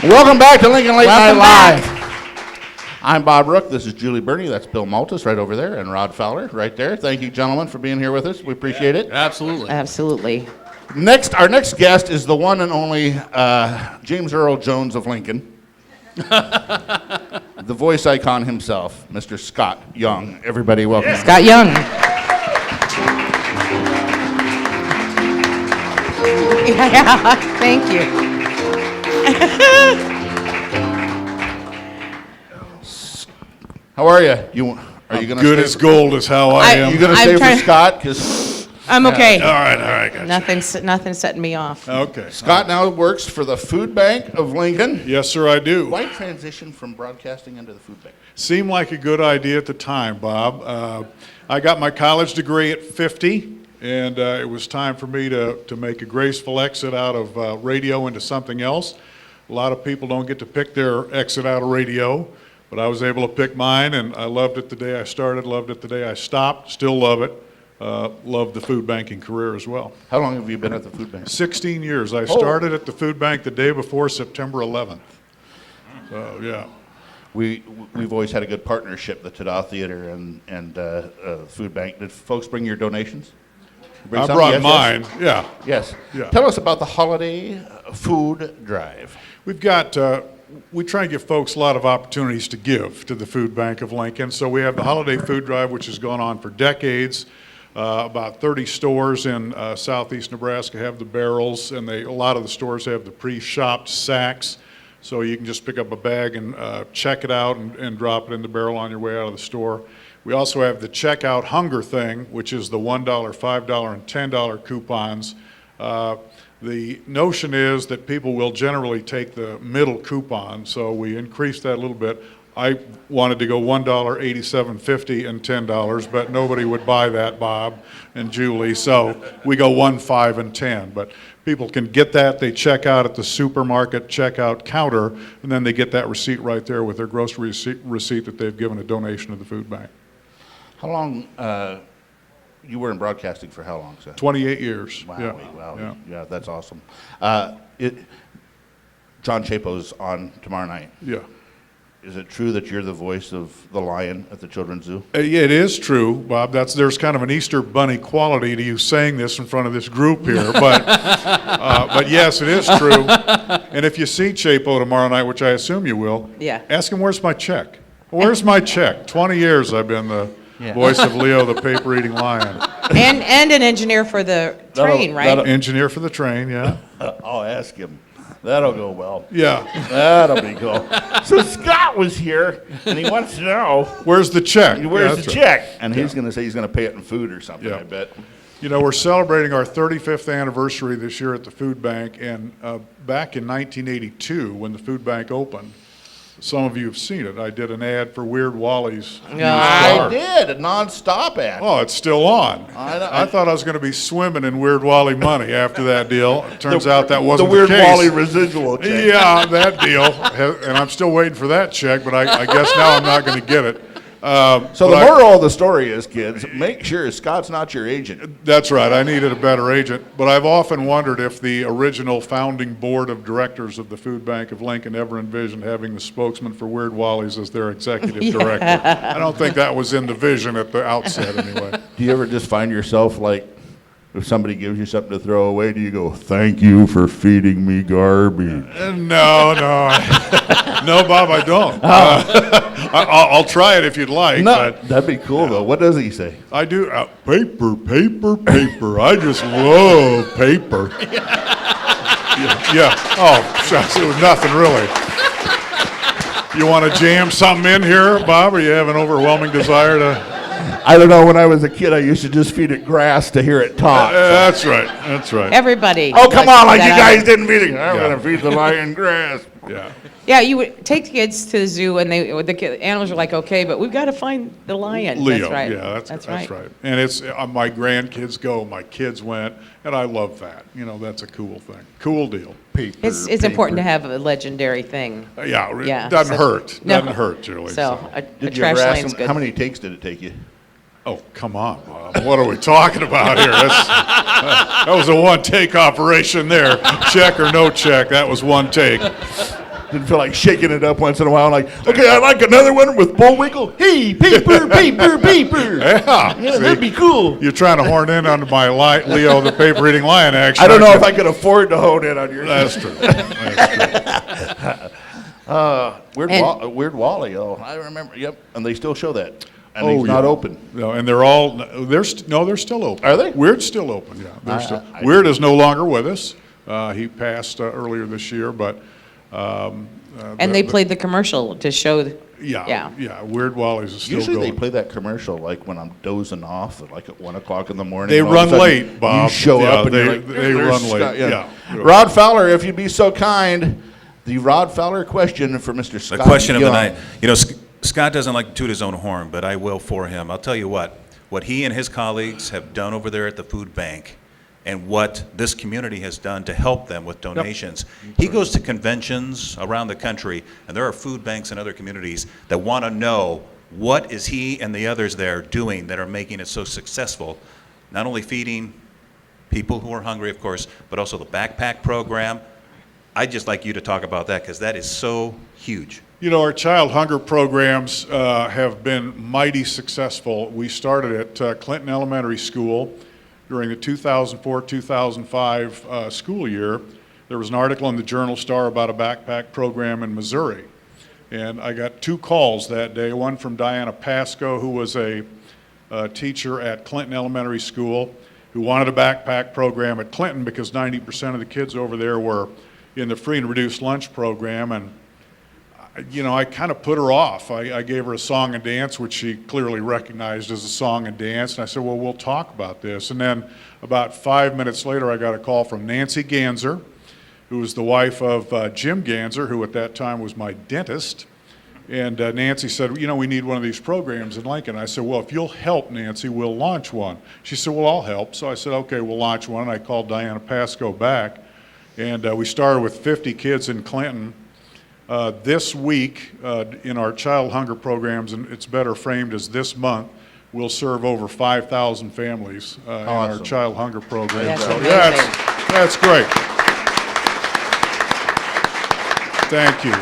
[SPEAKER 3] Welcome back to Lincoln Late Night Live. I'm Bob Rook. This is Julie Burney. That's Bill Maltus right over there, and Rod Fowler right there. Thank you, gentlemen, for being here with us. We appreciate it.
[SPEAKER 4] Absolutely.
[SPEAKER 6] Absolutely.
[SPEAKER 3] Our next guest is the one and only James Earl Jones of Lincoln. The voice icon himself, Mr. Scott Young. Everybody, welcome.
[SPEAKER 6] Scott Young. Yeah, thank you.
[SPEAKER 3] How are you? Are you going to
[SPEAKER 8] Good as gold is how I am.
[SPEAKER 3] You going to
[SPEAKER 6] I'm
[SPEAKER 3] stay
[SPEAKER 6] trying-
[SPEAKER 3] for Scott? Because
[SPEAKER 6] I'm okay.
[SPEAKER 8] All right, gotcha.
[SPEAKER 6] Nothing's setting me off.
[SPEAKER 8] Okay.
[SPEAKER 3] Scott now works for the Food Bank of Lincoln.
[SPEAKER 8] Yes, sir, I do.
[SPEAKER 3] Why transition from broadcasting into the Food Bank?
[SPEAKER 8] Seemed like a good idea at the time, Bob. I got my college degree at 50, and it was time for me to make a graceful exit out of radio into something else. A lot of people don't get to pick their exit out of radio, but I was able to pick mine, and I loved it the day I started, loved it the day I stopped, still love it. Love the food banking career as well.
[SPEAKER 3] How long have you been at the Food Bank?
[SPEAKER 8] 16 years. I started at the food bank the day before September 11th. So, yeah.
[SPEAKER 3] We've always had a good partnership, the TADA Theater and Food Bank. Did folks bring your donations? Bring
[SPEAKER 8] I
[SPEAKER 3] some?
[SPEAKER 8] brought
[SPEAKER 3] Yes,
[SPEAKER 8] mine, yeah.
[SPEAKER 3] Yes.
[SPEAKER 8] Yeah.
[SPEAKER 3] Tell us about the holiday food drive.
[SPEAKER 8] We've got, we try and give folks a lot of opportunities to give to the Food Bank of Lincoln. So we have the Holiday Food Drive, which has gone on for decades. About 30 stores in southeast Nebraska have the barrels, and a lot of the stores have the pre-shopped sacks. So you can just pick up a bag and check it out and drop it in the barrel on your way out of the store. We also have the Checkout Hunger Thing, which is the $1, $5, and $10 coupons. The notion is that people will generally take the middle coupon, so we increased that a little bit. I wanted to go $1, $87.50, and $10, but nobody would buy that, Bob and Julie, so we go 1, 5, and 10. But people can get that. They check out at the supermarket checkout counter, and then they get that receipt right there with their grocery receipt that they've given a donation to the food bank.
[SPEAKER 3] How long, you were in broadcasting for how long, sir?
[SPEAKER 8] 28 years.
[SPEAKER 3] Wow,
[SPEAKER 8] Yeah.
[SPEAKER 3] yeah, that's awesome. John Chapo's on tomorrow night.
[SPEAKER 8] Yeah.
[SPEAKER 3] Is it true that you're the voice of the lion at the Children's Zoo?
[SPEAKER 8] Yeah, it is true, Bob. There's kind of an Easter Bunny quality to you saying this in front of this group here, but yes, it is true. And if you see Chapo tomorrow night, which I assume you will,
[SPEAKER 6] Yeah.
[SPEAKER 8] ask him where's my check. Where's my check? 20 years I've been the voice of Leo, the paper-eating lion.
[SPEAKER 6] And an engineer for the train, right?
[SPEAKER 8] Engineer for the train, yeah.
[SPEAKER 3] I'll ask him. That'll go well.
[SPEAKER 8] Yeah.
[SPEAKER 3] That'll be cool. So Scott was here, and he wants to know,
[SPEAKER 8] Where's the check?
[SPEAKER 3] where's
[SPEAKER 8] Yeah,
[SPEAKER 3] the
[SPEAKER 8] that's
[SPEAKER 3] check? And he's going to say he's going to pay it in food or something,
[SPEAKER 8] Yeah.
[SPEAKER 3] I bet.
[SPEAKER 8] You know, we're celebrating our 35th anniversary this year at the food bank, and back in 1982, when the food bank opened, some of you have seen it. I did an ad for Weird Wally's new
[SPEAKER 3] I
[SPEAKER 8] car.
[SPEAKER 3] did, a non-stop ad.
[SPEAKER 8] Oh, it's still on.
[SPEAKER 3] I know.
[SPEAKER 8] I thought I was going to be swimming in Weird Wally money after that deal. It turns out that wasn't
[SPEAKER 3] the Weird
[SPEAKER 8] case.
[SPEAKER 3] Wally residual check.
[SPEAKER 8] Yeah, that deal. And I'm still waiting for that check, but I guess now I'm not going to get it.
[SPEAKER 3] So the moral of the story is, kids, make sure Scott's not your agent.
[SPEAKER 8] That's right. I needed a better agent. But I've often wondered if the original founding board of directors of the Food Bank of Lincoln ever envisioned having the spokesman for Weird Wally's as their executive director. I don't think that was in the vision at the outset anyway.
[SPEAKER 3] Do you ever just find yourself like, if somebody gives you something to throw away, do you go, thank you for feeding me garbage?
[SPEAKER 8] No. No, Bob, I don't. I'll try it if you'd like.
[SPEAKER 3] No,
[SPEAKER 8] But
[SPEAKER 3] that'd be cool, though. What does he say?
[SPEAKER 8] I do. Paper, paper, paper. I just love paper. Yeah. Oh, shucks, it was nothing really. You want to jam something in here, Bob, or you have an overwhelming desire to...
[SPEAKER 3] I don't know. When I was a kid, I used to just feed it grass to hear it talk.
[SPEAKER 8] That's right. That's right.
[SPEAKER 6] Everybody.
[SPEAKER 3] Oh, come on, like you
[SPEAKER 6] that
[SPEAKER 3] guys didn't feed it. I'm
[SPEAKER 8] Yeah.
[SPEAKER 3] going to feed the lion grass.
[SPEAKER 8] Yeah.
[SPEAKER 6] Yeah, you would take kids to the zoo, and the animals are like, okay, but we've got to find the lion.
[SPEAKER 8] Leo.
[SPEAKER 6] That's right.
[SPEAKER 8] Yeah, that's right. And it's my grandkids go, my kids went, and I love that. You know, that's a cool thing. Cool deal.
[SPEAKER 3] Paper,
[SPEAKER 6] It's important to have a legendary thing.
[SPEAKER 8] Yeah,
[SPEAKER 6] Yeah,
[SPEAKER 8] it doesn't
[SPEAKER 6] so-
[SPEAKER 8] hurt.
[SPEAKER 6] No.
[SPEAKER 8] Doesn't hurt, Julie.
[SPEAKER 6] So a
[SPEAKER 3] Did you
[SPEAKER 6] trash
[SPEAKER 3] ever ask
[SPEAKER 6] lane's
[SPEAKER 3] him,
[SPEAKER 6] good.
[SPEAKER 3] how many takes did it take you?
[SPEAKER 8] Oh, come on, Bob. What are we talking about here? That was a one-take operation there. Check or no check, that was one take.
[SPEAKER 3] Didn't feel like shaking it up once in a while, like, okay, I'd like another one with bullwinkle. Hey, paper, paper, paper.
[SPEAKER 8] Yeah,
[SPEAKER 3] Yeah,
[SPEAKER 8] see?
[SPEAKER 3] that'd be cool.
[SPEAKER 8] You're trying to horn in on my Leo the paper-eating lion action.
[SPEAKER 3] I don't know
[SPEAKER 8] aren't
[SPEAKER 3] if I could afford to hone in on yours.
[SPEAKER 8] That's true. That's true.
[SPEAKER 3] Weird Wally, oh, I remember, yep, and they still show that. And
[SPEAKER 8] Oh,
[SPEAKER 3] he's not
[SPEAKER 8] yeah.
[SPEAKER 3] open.
[SPEAKER 8] No, and they're still open.
[SPEAKER 3] Are they?
[SPEAKER 8] Weird's still open, yeah. Weird is no longer with us. He passed earlier this year, but.
[SPEAKER 6] And they played the commercial to show.
[SPEAKER 8] Yeah. Weird Wally's is still
[SPEAKER 3] Usually
[SPEAKER 8] going.
[SPEAKER 3] they play that commercial like when I'm dozing off, at like at 1 o'clock in the morning.
[SPEAKER 8] They
[SPEAKER 3] and all of a
[SPEAKER 8] run
[SPEAKER 3] sudden
[SPEAKER 8] late, Bob.
[SPEAKER 3] You show
[SPEAKER 8] Yeah,
[SPEAKER 3] up and
[SPEAKER 8] they-
[SPEAKER 3] you're like,
[SPEAKER 8] they
[SPEAKER 3] "There's
[SPEAKER 8] run
[SPEAKER 3] Scott,"
[SPEAKER 8] late, yeah.
[SPEAKER 3] Rod Fowler, if you'd be so kind, the Rod Fowler question for Mr. Scott.
[SPEAKER 1] The question of the
[SPEAKER 3] Young.
[SPEAKER 1] night. You know, Scott doesn't like to toot his own horn, but I will for him. I'll tell you what he and his colleagues have done over there at the food bank and what this community has done to help them with donations. He goes to conventions around the country, and there are food banks in other communities that want to know what is he and the others there doing that are making it so successful, not only feeding people who are hungry, of course, but also the backpack program. I'd just like you to talk about that because that is so huge.
[SPEAKER 8] You know, our child hunger programs have been mighty successful. We started at Clinton Elementary School during the 2004-2005 school year. There was an article in the Journal Star about a backpack program in Missouri. And I got 2 calls that day, one from Diana Pasco, who was a teacher at Clinton Elementary School, who wanted a backpack program at Clinton because 90% of the kids over there were in the free and reduced lunch program. And you know, I kind of put her off. I gave her a song and dance, which she clearly recognized as a song and dance, and I said, well, we'll talk about this. And then about 5 minutes later, I got a call from Nancy Ganser, who was the wife of Jim Ganser, who at that time was my dentist. And Nancy said, you know, we need one of these programs in Lincoln. I said, well, if you'll help, Nancy, we'll launch one. She said, well, I'll help. So I said, okay, we'll launch one. And I called Diana Pasco back, and we started with 50 kids in Clinton. This week, in our child hunger programs, and it's better framed as this month, we'll serve over 5,000 families in our
[SPEAKER 3] Awesome.
[SPEAKER 8] child hunger program.
[SPEAKER 6] That's
[SPEAKER 8] So,
[SPEAKER 6] amazing.
[SPEAKER 8] yeah, that's great. Thank you.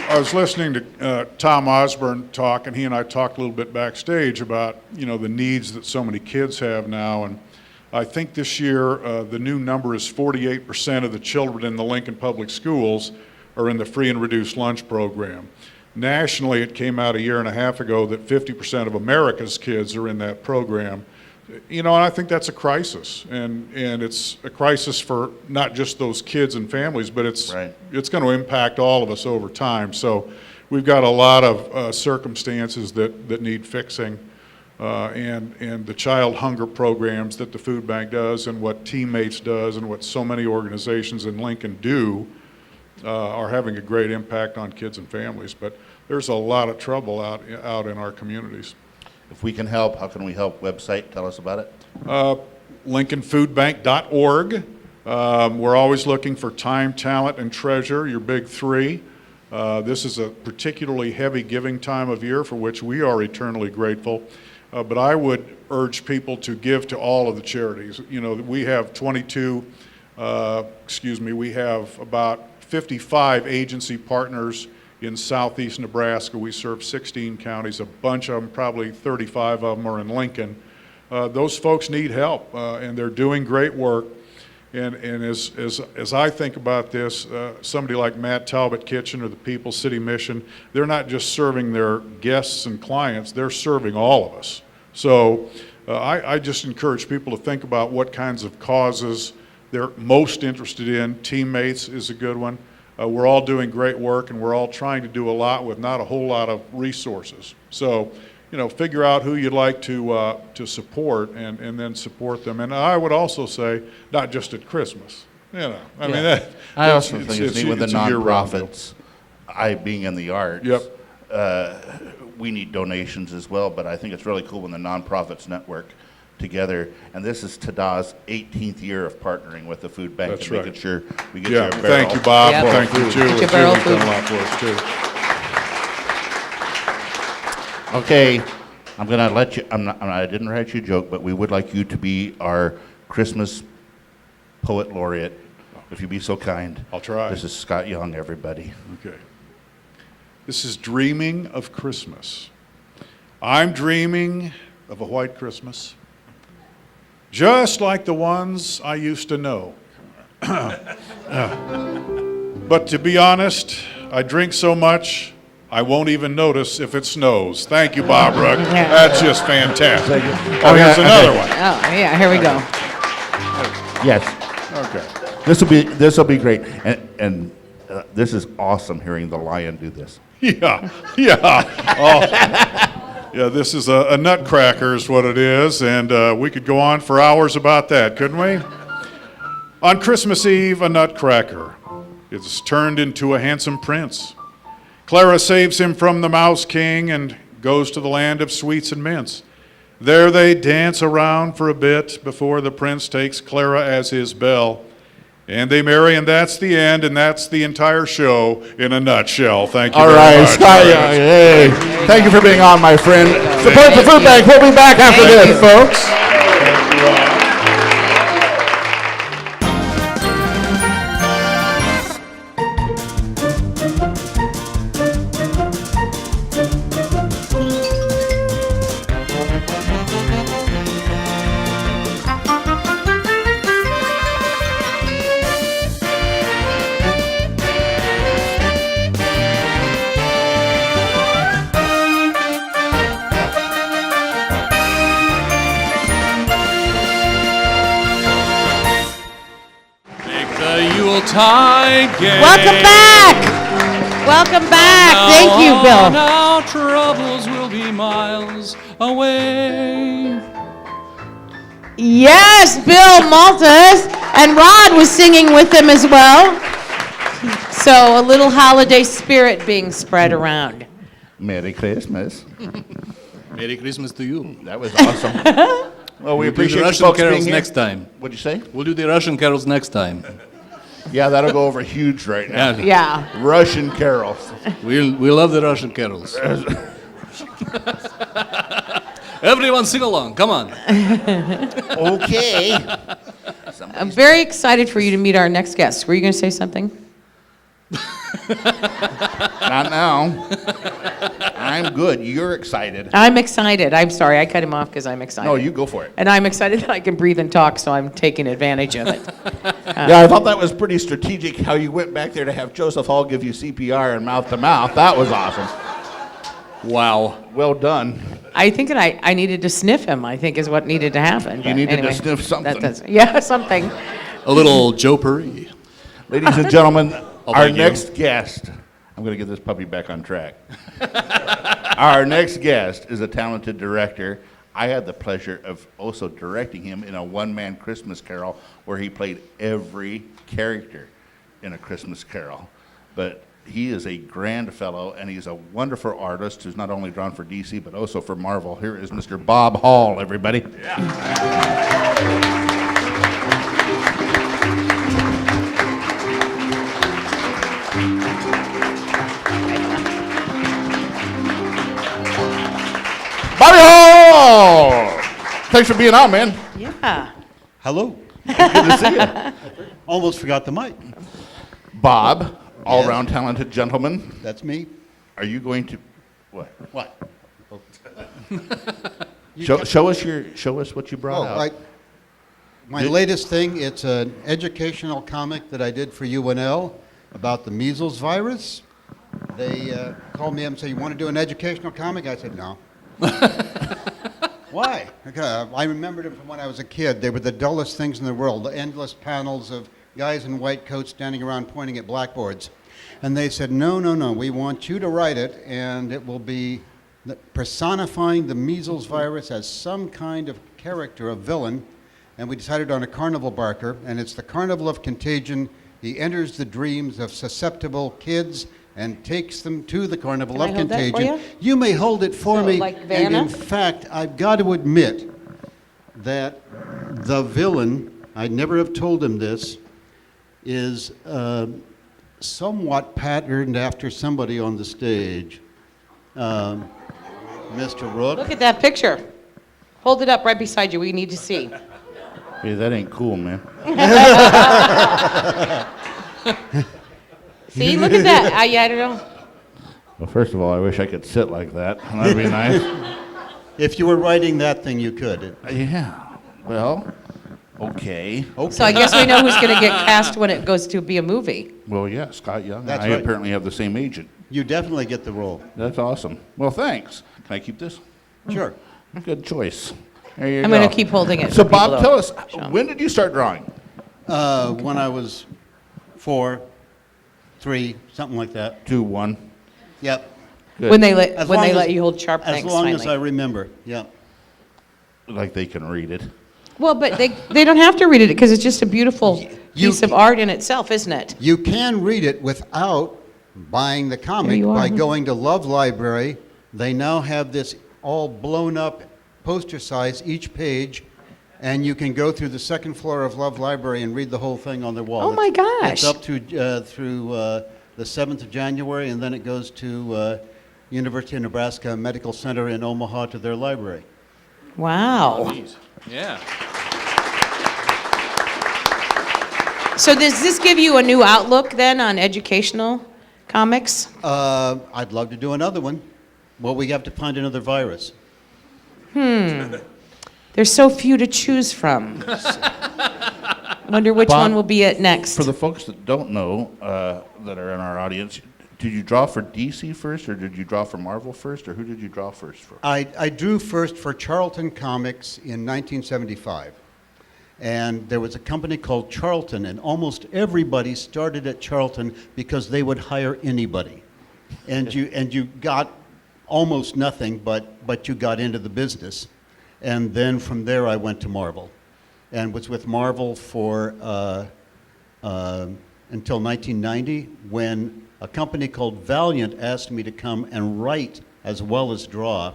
[SPEAKER 8] I was listening to Tom Osborne talk, and he and I talked a little bit backstage about, you know, the needs that so many kids have now. And I think this year the new number is 48% of the children in the Lincoln Public Schools are in the free and reduced lunch program. Nationally, it came out a year and a half ago that 50% of America's kids are in that program. You know, and I think that's a crisis, and it's a crisis for not just those kids and families, but it's
[SPEAKER 3] Right.
[SPEAKER 8] it's going to impact all of us over time. So we've got a lot of circumstances that need fixing, and the child hunger programs that the food bank does, and what Teammates does, and what so many organizations in Lincoln do, are having a great impact on kids and families. But there's a lot of trouble out in our communities.
[SPEAKER 3] If we can help, how can we help? Website, tell us about it.
[SPEAKER 8] LincolnFoodBank.org. We're always looking for time, talent, and treasure, your big 3. This is a particularly heavy giving time of year for which we are eternally grateful. But I would urge people to give to all of the charities. You know, we have we have about 55 agency partners in southeast Nebraska. We serve 16 counties, a bunch of them, probably 35 of them are in Lincoln. Those folks need help, and they're doing great work. And as I think about this, somebody like Matt Talbot Kitchen or the People's City Mission, they're not just serving their guests and clients, they're serving all of us. So I just encourage people to think about what kinds of causes they're most interested in. Teammates is a good one. We're all doing great work, and we're all trying to do a lot with not a whole lot of resources. So, you know, figure out who you'd like to support, and then support them. And I would also say, not just at Christmas. You know, I mean,
[SPEAKER 3] I also think it's neat with the
[SPEAKER 8] it's a year-round deal.
[SPEAKER 3] nonprofits. I being in the arts,
[SPEAKER 8] Yep.
[SPEAKER 3] we need donations as well. But I think it's really cool when the nonprofits network together. And this is TADA's 18th year of partnering with the food bank
[SPEAKER 8] That's
[SPEAKER 3] and
[SPEAKER 8] right.
[SPEAKER 3] making sure we get
[SPEAKER 8] Yeah,
[SPEAKER 3] you a barrel.
[SPEAKER 8] thank you, Bob.
[SPEAKER 6] Yep.
[SPEAKER 8] Thank you, Julie.
[SPEAKER 6] Get your barrel
[SPEAKER 8] Julie's done
[SPEAKER 6] food.
[SPEAKER 8] a lot for us, too.
[SPEAKER 3] Okay, I'm gonna let you. I didn't write you a joke, but we would like you to be our Christmas poet laureate, if you'd be so kind.
[SPEAKER 8] I'll try.
[SPEAKER 3] This is Scott Young, everybody.
[SPEAKER 8] Okay. This is Dreaming of Christmas. I'm dreaming of a white Christmas, just like the ones I used to know. But to be honest, I drink so much, I won't even notice if it snows. Thank you, Bob Rook. That's just fantastic. Oh, here's another one.
[SPEAKER 6] Oh, yeah, here we go.
[SPEAKER 3] Yes,
[SPEAKER 8] Okay.
[SPEAKER 3] this will be great, and this is awesome hearing the lion do this.
[SPEAKER 8] Yeah, yeah. Oh, yeah, this is a nutcracker is what it is, and we could go on for hours about that, couldn't we? On Christmas Eve, a nutcracker is turned into a handsome prince. Clara saves him from the Mouse King and goes to the land of sweets and mints. There they dance around for a bit before the prince takes Clara as his belle. And they marry, and that's the end, and that's the entire show in a nutshell. Thank you
[SPEAKER 3] All
[SPEAKER 8] very
[SPEAKER 3] right,
[SPEAKER 8] much.
[SPEAKER 3] Scott Young. Hey, thank you for being on, my friend. Support the food bank. We'll be back after
[SPEAKER 6] Thank
[SPEAKER 3] this,
[SPEAKER 6] you.
[SPEAKER 3] folks.
[SPEAKER 4] Yuletide gay.
[SPEAKER 6] Welcome back. Welcome back. Thank you, Bill.
[SPEAKER 4] Our troubles will be miles away.
[SPEAKER 6] Yes, Bill Maltus. And Rod was singing with them as well. So a little holiday spirit being spread around.
[SPEAKER 3] Merry Christmas.
[SPEAKER 4] Merry Christmas to you.
[SPEAKER 3] That was awesome. Well, we
[SPEAKER 4] We'll do the
[SPEAKER 3] appreciate you
[SPEAKER 4] Russian
[SPEAKER 3] folks being
[SPEAKER 4] carols
[SPEAKER 3] here.
[SPEAKER 4] next time.
[SPEAKER 3] What'd you say?
[SPEAKER 4] We'll do the Russian carols next time.
[SPEAKER 3] Yeah, that'll go over huge right now.
[SPEAKER 4] Yeah.
[SPEAKER 6] Yeah.
[SPEAKER 3] Russian carols.
[SPEAKER 4] We love the Russian carols. Everyone sing along. Come on.
[SPEAKER 3] Okay.
[SPEAKER 6] I'm very excited for you to meet our next guest. Were you going to say something?
[SPEAKER 3] Not now. I'm good. You're excited.
[SPEAKER 6] I'm excited. I'm sorry. I cut him off because I'm excited.
[SPEAKER 3] No, you go for it.
[SPEAKER 6] And I'm excited that I can breathe and talk, so I'm taking advantage of it.
[SPEAKER 3] Yeah, I thought that was pretty strategic how you went back there to have Joseph Hall give you CPR and mouth to mouth. That was awesome.
[SPEAKER 4] Wow.
[SPEAKER 3] Well done.
[SPEAKER 6] I think that I needed to sniff him, I think is what needed to happen.
[SPEAKER 3] You
[SPEAKER 6] But
[SPEAKER 3] needed to
[SPEAKER 6] anyway,
[SPEAKER 3] sniff something.
[SPEAKER 6] Yeah, something.
[SPEAKER 4] A little Joe Perry.
[SPEAKER 3] Ladies and gentlemen, our
[SPEAKER 4] thank you.
[SPEAKER 3] next guest, I'm going to get this puppy back on track. Our next guest is a talented director. I had the pleasure of also directing him in a one-man Christmas Carol where he played every character in A Christmas Carol. But he is a grand fellow, and he's a wonderful artist who's not only drawn for DC, but also for Marvel. Here is Mr. Bob Hall, everybody. thanks for being on, man.
[SPEAKER 6] Yeah.
[SPEAKER 9] Hello.
[SPEAKER 3] Good to see you.
[SPEAKER 9] Almost forgot the mic.
[SPEAKER 3] Bob, all-around talented gentleman.
[SPEAKER 9] That's me.
[SPEAKER 3] Are you going to what?
[SPEAKER 9] What?
[SPEAKER 3] Show us what you brought out.
[SPEAKER 9] My latest thing, it's an educational comic that I did for UNL about the measles virus. They called me up and said, "You want to do an educational comic?" I said, "No." Why? Because I remembered them from when I was a kid. They were the dullest things in the world, the endless panels of guys in white coats standing around pointing at blackboards. And they said, no, we want you to write it, and it will be personifying the measles virus as some kind of character, a villain. And we decided on a carnival barker, and it's the Carnival of Contagion. He enters the dreams of susceptible kids and takes them to the Carnival
[SPEAKER 6] Can I
[SPEAKER 9] of
[SPEAKER 6] hold that for
[SPEAKER 9] Contagion.
[SPEAKER 6] you?
[SPEAKER 9] You may hold it for
[SPEAKER 6] So,
[SPEAKER 9] me.
[SPEAKER 6] like
[SPEAKER 9] And
[SPEAKER 6] Vanna?
[SPEAKER 9] in fact, I've got to admit that the villain, I'd never have told him this, is somewhat patterned after somebody on the stage. Mr. Rook.
[SPEAKER 6] Look at that picture. Hold it up right beside you. We need to see.
[SPEAKER 3] Hey, that ain't cool, man.
[SPEAKER 6] See, look at that. I don't know.
[SPEAKER 3] Well, first of all, I wish I could sit like that. That'd be nice.
[SPEAKER 9] If you were writing that thing, you could.
[SPEAKER 3] Yeah. Well, okay.
[SPEAKER 6] So I guess we know who's going to get cast when it goes to be a movie.
[SPEAKER 3] Well, yeah, Scott Young.
[SPEAKER 9] That's
[SPEAKER 3] I
[SPEAKER 9] right.
[SPEAKER 3] apparently have the same agent.
[SPEAKER 9] You definitely get the role.
[SPEAKER 3] That's awesome. Well, thanks. Can I keep this?
[SPEAKER 9] Sure.
[SPEAKER 3] Good choice. There you
[SPEAKER 6] I'm
[SPEAKER 3] go.
[SPEAKER 6] going to keep holding it.
[SPEAKER 3] So,
[SPEAKER 6] for people
[SPEAKER 3] Bob,
[SPEAKER 6] to
[SPEAKER 3] tell us,
[SPEAKER 6] show 'em.
[SPEAKER 3] when did you start drawing?
[SPEAKER 9] When I was 4, 3, something like that.
[SPEAKER 3] 2, 1.
[SPEAKER 9] Yep.
[SPEAKER 3] Good.
[SPEAKER 6] When they
[SPEAKER 9] As
[SPEAKER 6] let
[SPEAKER 9] long as-
[SPEAKER 6] you hold sharp
[SPEAKER 9] As
[SPEAKER 6] things
[SPEAKER 9] long as I
[SPEAKER 6] finally.
[SPEAKER 9] remember. Yep.
[SPEAKER 3] Like they can read it.
[SPEAKER 6] Well, but they don't have to read it because it's just a beautiful
[SPEAKER 9] You
[SPEAKER 6] piece of art in itself, isn't it?
[SPEAKER 9] You can read it without buying the comic
[SPEAKER 6] you are.
[SPEAKER 9] by going to Love Library. They now have this all blown up poster size each page, and you can go through the second floor of Love Library and read the whole thing on their wall.
[SPEAKER 6] Oh, my gosh.
[SPEAKER 9] It's up through the 7th of January, and then it goes to University of Nebraska Medical Center in Omaha to their library.
[SPEAKER 6] Wow.
[SPEAKER 4] Yeah.
[SPEAKER 6] So does this give you a new outlook then on educational comics?
[SPEAKER 9] I'd love to do another one. Well, we have to find another virus.
[SPEAKER 6] There's so few to choose from. Wonder which
[SPEAKER 3] Bob,
[SPEAKER 6] one will be it next.
[SPEAKER 3] For the folks that don't know, that are in our audience, did you draw for DC first, or did you draw for Marvel first, or who did you draw first for?
[SPEAKER 9] I drew first for Charlton Comics in 1975. And there was a company called Charlton, and almost everybody started at Charlton because they would hire anybody. And you got almost nothing, but you got into the business. And then from there I went to Marvel, and was with Marvel for until 1990, when a company called Valiant asked me to come and write as well as draw.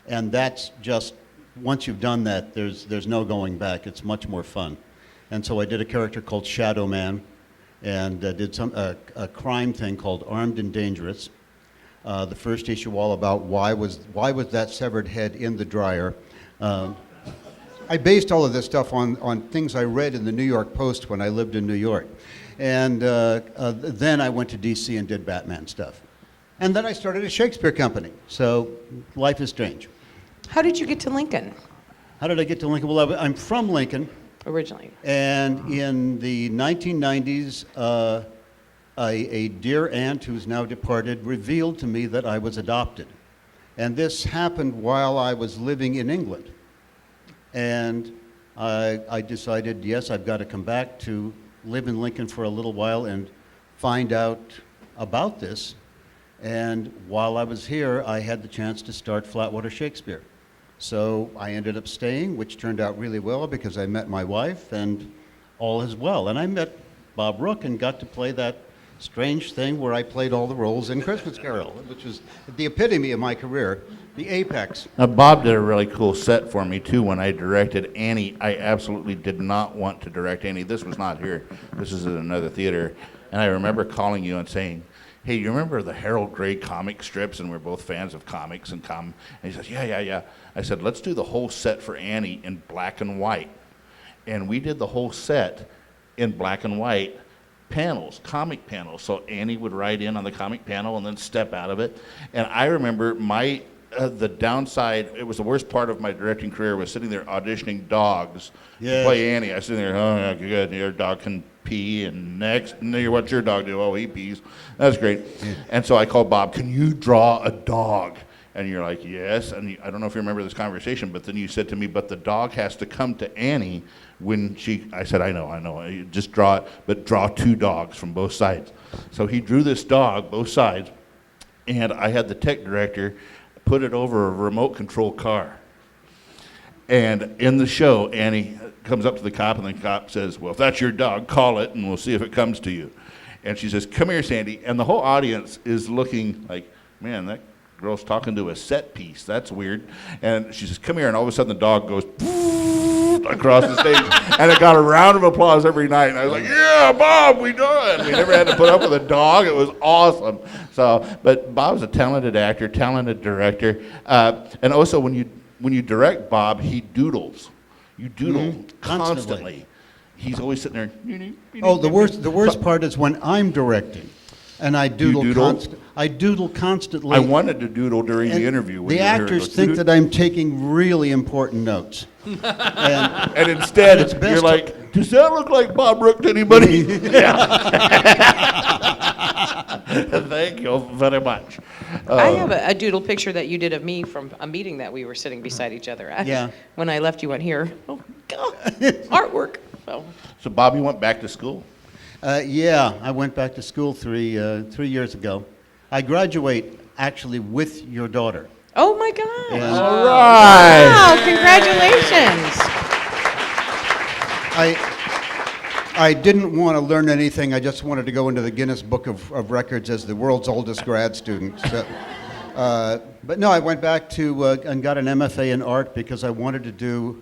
[SPEAKER 9] And that's just, once you've done that, there's no going back. It's much more fun. And so I did a character called Shadow Man, and did a crime thing called Armed and Dangerous. The first issue all about why was that severed head in the dryer. I based all of this stuff on things I read in the New York Post when I lived in New York. And then I went to DC and did Batman stuff. And then I started a Shakespeare company. So life is strange.
[SPEAKER 6] How did you get to Lincoln
[SPEAKER 9] How did I get to Lincoln? Well, I'm from Lincoln.
[SPEAKER 6] originally?
[SPEAKER 9] And in the 1990s, a dear aunt who's now departed revealed to me that I was adopted. And this happened while I was living in England. And I decided, yes, I've got to come back to live in Lincoln for a little while and find out about this. And while I was here, I had the chance to start Flatwater Shakespeare. So I ended up staying, which turned out really well because I met my wife and all is well. And I met Bob Rook and got to play that strange thing where I played all the roles in Christmas Carol, which was the epitome of my career, the apex.
[SPEAKER 3] Now, Bob did a really cool set for me, too, when I directed Annie. I absolutely did not want to direct Annie. This was not here. This is at another theater. And I remember calling you and saying, hey, you remember the Harold Gray comic strips? And we're both fans of comics and and he says, yeah. I said, let's do the whole set for Annie in black and white. And we did the whole set in black and white panels, comic panels. So Annie would write in on the comic panel and then step out of it. And I remember the downside, it was the worst part of my directing career, was sitting there auditioning dogs to play Annie. I was sitting there, oh, yeah, good, your dog can pee, and next, what's your dog do? Oh, he pees. That's great. Yeah. And so I called Bob, can you draw a dog? And you're like, yes. And I don't know if you remember this conversation, but then you said to me, but the dog has to come to Annie when I said, I know. You just draw it, but draw 2 dogs from both sides. So he drew this dog, both sides, and I had the tech director put it over a remote control car. And in the show, Annie comes up to the cop, and the cop says, well, if that's your dog, call it, and we'll see if it comes to you. And she says, come here, Sandy. And the whole audience is looking like, man, that girl's talking to a set piece. That's weird. And she says, come here. And all of a sudden, the dog goes across the stage. And it got a round of applause every night. And I was like, yeah, Bob, we done. We never had to put up with a dog. It was awesome. So, but Bob's a talented actor, talented director. And also, when you direct Bob, he doodles. You doodle constantly. He's always sitting there.
[SPEAKER 9] Oh, the worst part is when I'm directing, and I doodle. I doodle constantly.
[SPEAKER 3] I wanted to doodle during the interview. When
[SPEAKER 9] the actors think that I'm taking really important notes,
[SPEAKER 3] and instead you're like, does that look like Bob Rook to anybody? Thank you very much.
[SPEAKER 6] I have a doodle picture that you did of me from a meeting that we were sitting beside each other at.
[SPEAKER 9] Yeah.
[SPEAKER 6] When I left, you went here. Oh, God. Artwork.
[SPEAKER 3] So, Bob, you went back to school?
[SPEAKER 9] Yeah, I went back to school 3 years ago. I graduate actually with your daughter.
[SPEAKER 6] Oh, my God.
[SPEAKER 9] And
[SPEAKER 3] all right.
[SPEAKER 6] Wow, congratulations.
[SPEAKER 9] I didn't want to learn anything. I just wanted to go into the Guinness Book of Records as the world's oldest grad student. So, but no, I went back to and got an MFA in art because I wanted to do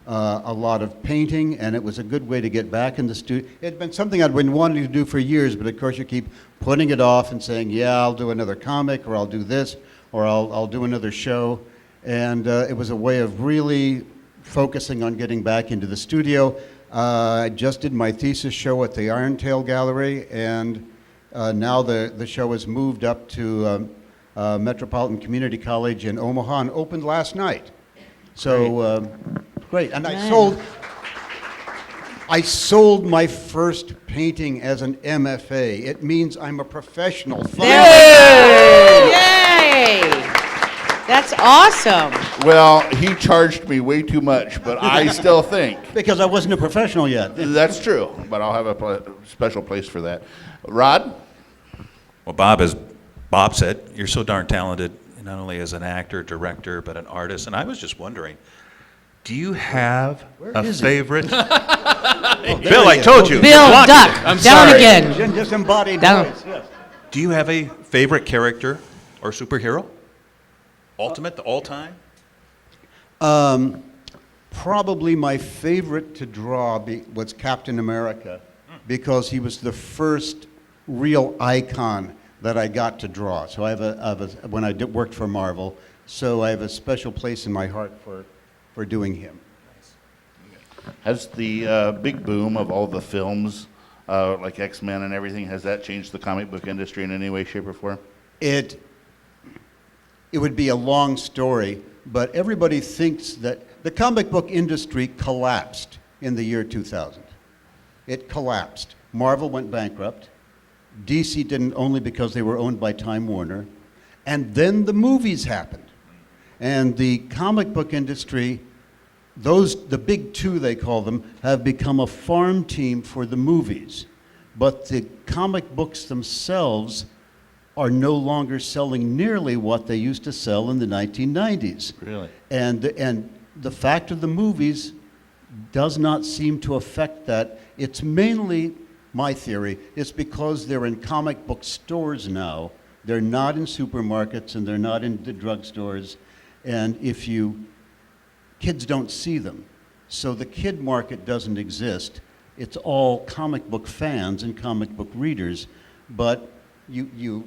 [SPEAKER 9] a lot of painting, and it was a good way to get back in the studio. It had been something I'd been wanting to do for years, but of course you keep putting it off and saying, yeah, I'll do another comic, or I'll do this, or I'll do another show. And it was a way of really focusing on getting back into the studio. I just did my thesis show at the Iron Tail Gallery, and now the show has moved up to Metropolitan Community College in Omaha and opened last night. So great. And I sold my first painting as an MFA. It means I'm a professional.
[SPEAKER 6] Yay! That's awesome.
[SPEAKER 3] Well, he charged me way too much, but I still think.
[SPEAKER 9] Because I wasn't a professional yet.
[SPEAKER 3] That's true, but I'll have a special place for that. Rod?
[SPEAKER 1] Well, Bob, as Bob said, you're so darn talented, not only as an actor, director, but an artist. And I was just wondering, do you have a favorite? Bill, I told you.
[SPEAKER 6] Bill, duck.
[SPEAKER 1] I'm
[SPEAKER 6] down
[SPEAKER 1] sorry.
[SPEAKER 6] again.
[SPEAKER 9] Disembodied
[SPEAKER 6] Down.
[SPEAKER 9] voice, yes.
[SPEAKER 1] Do you have a favorite character or superhero? Ultimate, the all-time?
[SPEAKER 9] Probably my favorite to draw was Captain America, because he was the first real icon that I got to draw. So I have when I worked for Marvel, so I have a special place in my heart for doing him.
[SPEAKER 3] Has the big boom of all the films, like X-Men and everything, has that changed the comic book industry in any way, shape, or form?
[SPEAKER 9] It would be a long story, but everybody thinks that the comic book industry collapsed in the year 2000. It collapsed. Marvel went bankrupt. DC didn't, only because they were owned by Time Warner. And then the movies happened. And the comic book industry, the big two they call them, have become a farm team for the movies. But the comic books themselves are no longer selling nearly what they used to sell in the 1990s.
[SPEAKER 3] Really?
[SPEAKER 9] And the fact of the movies does not seem to affect that. It's mainly, my theory, it's because they're in comic book stores now. They're not in supermarkets and they're not in the drugstores. And kids don't see them. So the kid market doesn't exist. It's all comic book fans and comic book readers. But you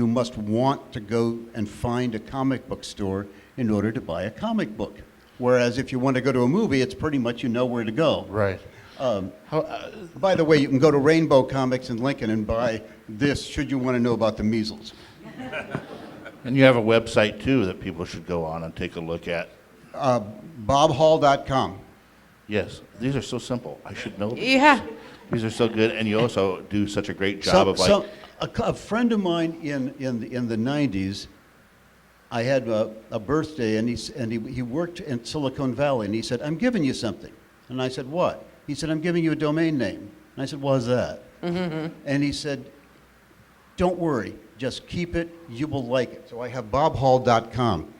[SPEAKER 9] must want to go and find a comic book store in order to buy a comic book. Whereas if you want to go to a movie, it's pretty much you know where to go.
[SPEAKER 3] Right.
[SPEAKER 9] By the way, you can go to Rainbow Comics in Lincoln and buy this should you want to know about the measles.
[SPEAKER 3] And you have a website too that people should go on and take a look at.
[SPEAKER 9] BobHall.com.
[SPEAKER 3] Yes, these are so simple. I should know these.
[SPEAKER 2] Yeah.
[SPEAKER 3] These are so good, and you also do such a great job of like.
[SPEAKER 9] A friend of mine in the 90s, I had a birthday, and he worked in Silicon Valley, and he said, "I'm giving you something," and I said, "What?" He said, "I'm giving you a domain name," and I said, "What's that?" And he said, "Don't worry, just keep it. You will like it." So I have BobHall.com.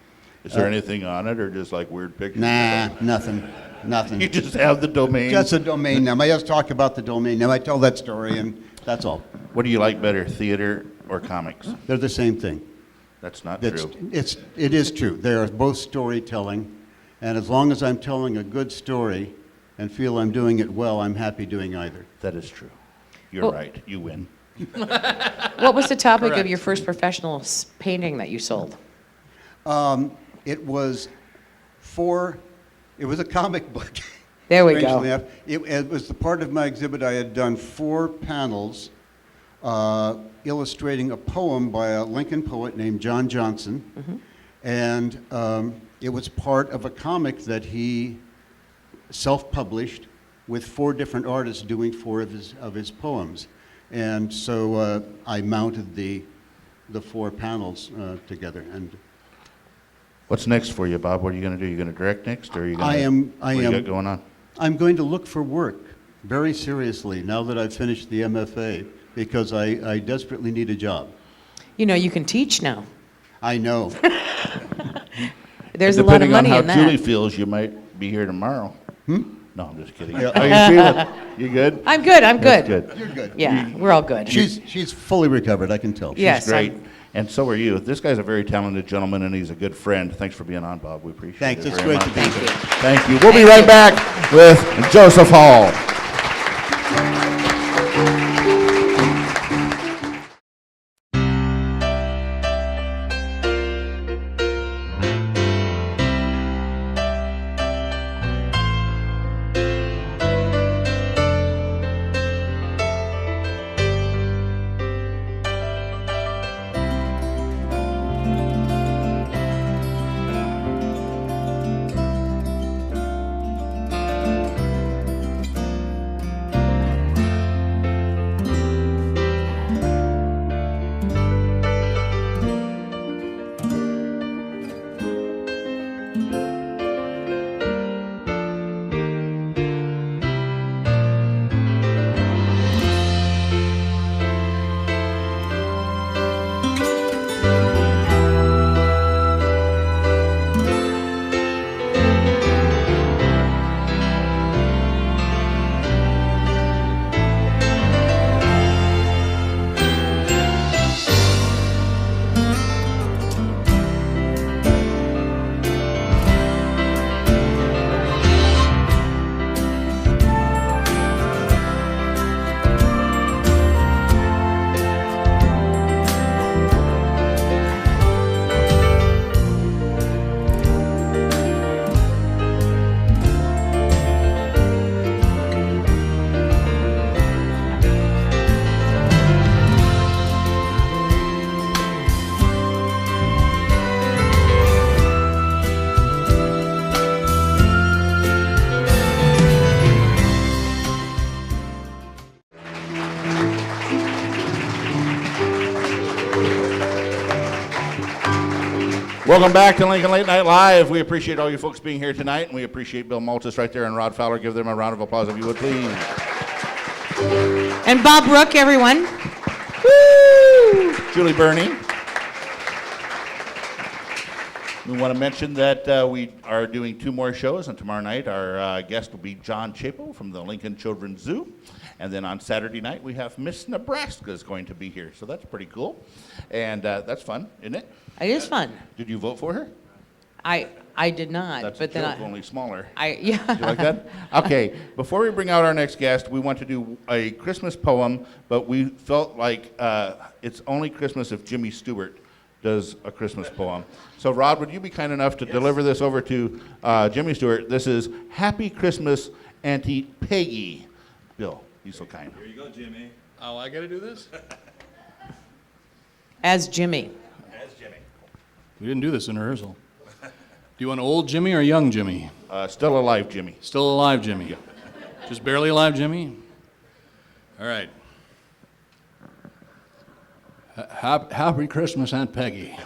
[SPEAKER 3] Is there anything on it, or just like weird pictures?
[SPEAKER 9] Nah, nothing. Nothing.
[SPEAKER 3] You just have the domain.
[SPEAKER 9] Just a domain name. I just talk about the domain name. I tell that story, and that's all.
[SPEAKER 3] What do you like better, theater or comics?
[SPEAKER 9] They're the same thing.
[SPEAKER 3] That's not
[SPEAKER 9] That's,
[SPEAKER 3] true.
[SPEAKER 9] it is true. They are both storytelling, and as long as I'm telling a good story and feel I'm doing it well, I'm happy doing either.
[SPEAKER 3] That is true. You're
[SPEAKER 2] Well-
[SPEAKER 3] right. You win.
[SPEAKER 2] What was the topic of your first professional painting that you sold?
[SPEAKER 9] It was a comic book.
[SPEAKER 2] There we
[SPEAKER 9] Strangely
[SPEAKER 2] go.
[SPEAKER 9] enough. It was the part of my exhibit. I had done 4 panels illustrating a poem by a Lincoln poet named John Johnson. And it was part of a comic that he self-published with 4 different artists doing 4 of his poems. And so I mounted the 4 panels together. And
[SPEAKER 3] What's next for you, Bob? What are you going to do? You going to direct next, or are you going to? What do you got going on?
[SPEAKER 9] I'm going to look for work very seriously now that I've finished the MFA because I desperately need a job.
[SPEAKER 2] You know, you can teach now.
[SPEAKER 9] I know.
[SPEAKER 2] There's a lot of money in
[SPEAKER 3] Depending on how Julie
[SPEAKER 2] that.
[SPEAKER 3] feels, you might be here tomorrow. No, I'm just kidding.
[SPEAKER 9] Yeah.
[SPEAKER 3] How you feeling? You good?
[SPEAKER 2] I'm good, I'm
[SPEAKER 3] That's
[SPEAKER 2] good.
[SPEAKER 3] good.
[SPEAKER 9] You're good.
[SPEAKER 2] Yeah, we're all good.
[SPEAKER 9] She's fully recovered, I can tell.
[SPEAKER 2] Yes,
[SPEAKER 3] Great.
[SPEAKER 2] I'm-
[SPEAKER 3] And so are you. This guy's a very talented gentleman, and he's a good friend. Thanks for being on, Bob. We appreciate
[SPEAKER 9] Thanks.
[SPEAKER 3] it
[SPEAKER 9] It's
[SPEAKER 3] very
[SPEAKER 9] great
[SPEAKER 3] much.
[SPEAKER 9] to be here.
[SPEAKER 3] Thank you. We'll be right back with Joseph Hall. Welcome back to Lincoln Late Night Live. We appreciate all you folks being here tonight, and we appreciate Bill Maltus right there and Rod Fowler. Give them a round of applause if you would, please.
[SPEAKER 2] And Bob Rook, everyone. Woo!
[SPEAKER 3] Julie Burney. We want to mention that we are doing 2 more shows, and tomorrow night our guest will be John Chapo from the Lincoln Children's Zoo. And then on Saturday night, we have Miss Nebraska is going to be here, so that's pretty cool. And that's fun, isn't it?
[SPEAKER 2] It is fun.
[SPEAKER 3] Did you vote for her?
[SPEAKER 6] I did not,
[SPEAKER 3] That's
[SPEAKER 6] but
[SPEAKER 3] a
[SPEAKER 6] then
[SPEAKER 3] joke, only smaller.
[SPEAKER 6] yeah.
[SPEAKER 3] You like that? Okay, before we bring out our next guest, we want to do a Christmas poem, but we felt like it's only Christmas if Jimmy Stewart does a Christmas poem. So Rod, would you be kind enough to deliver this over to Jimmy Stewart? This is Happy Christmas, Auntie Peggy. Bill, he's so kind.
[SPEAKER 1] Here you go, Jimmy.
[SPEAKER 4] Oh, I got to do this?
[SPEAKER 6] As Jimmy.
[SPEAKER 1] As Jimmy.
[SPEAKER 4] We didn't do this in rehearsal. Do you want old Jimmy or young Jimmy?
[SPEAKER 3] Still alive, Jimmy.
[SPEAKER 4] Still alive Jimmy? Just barely alive Jimmy? All right. Happy Christmas, Aunt Peggy.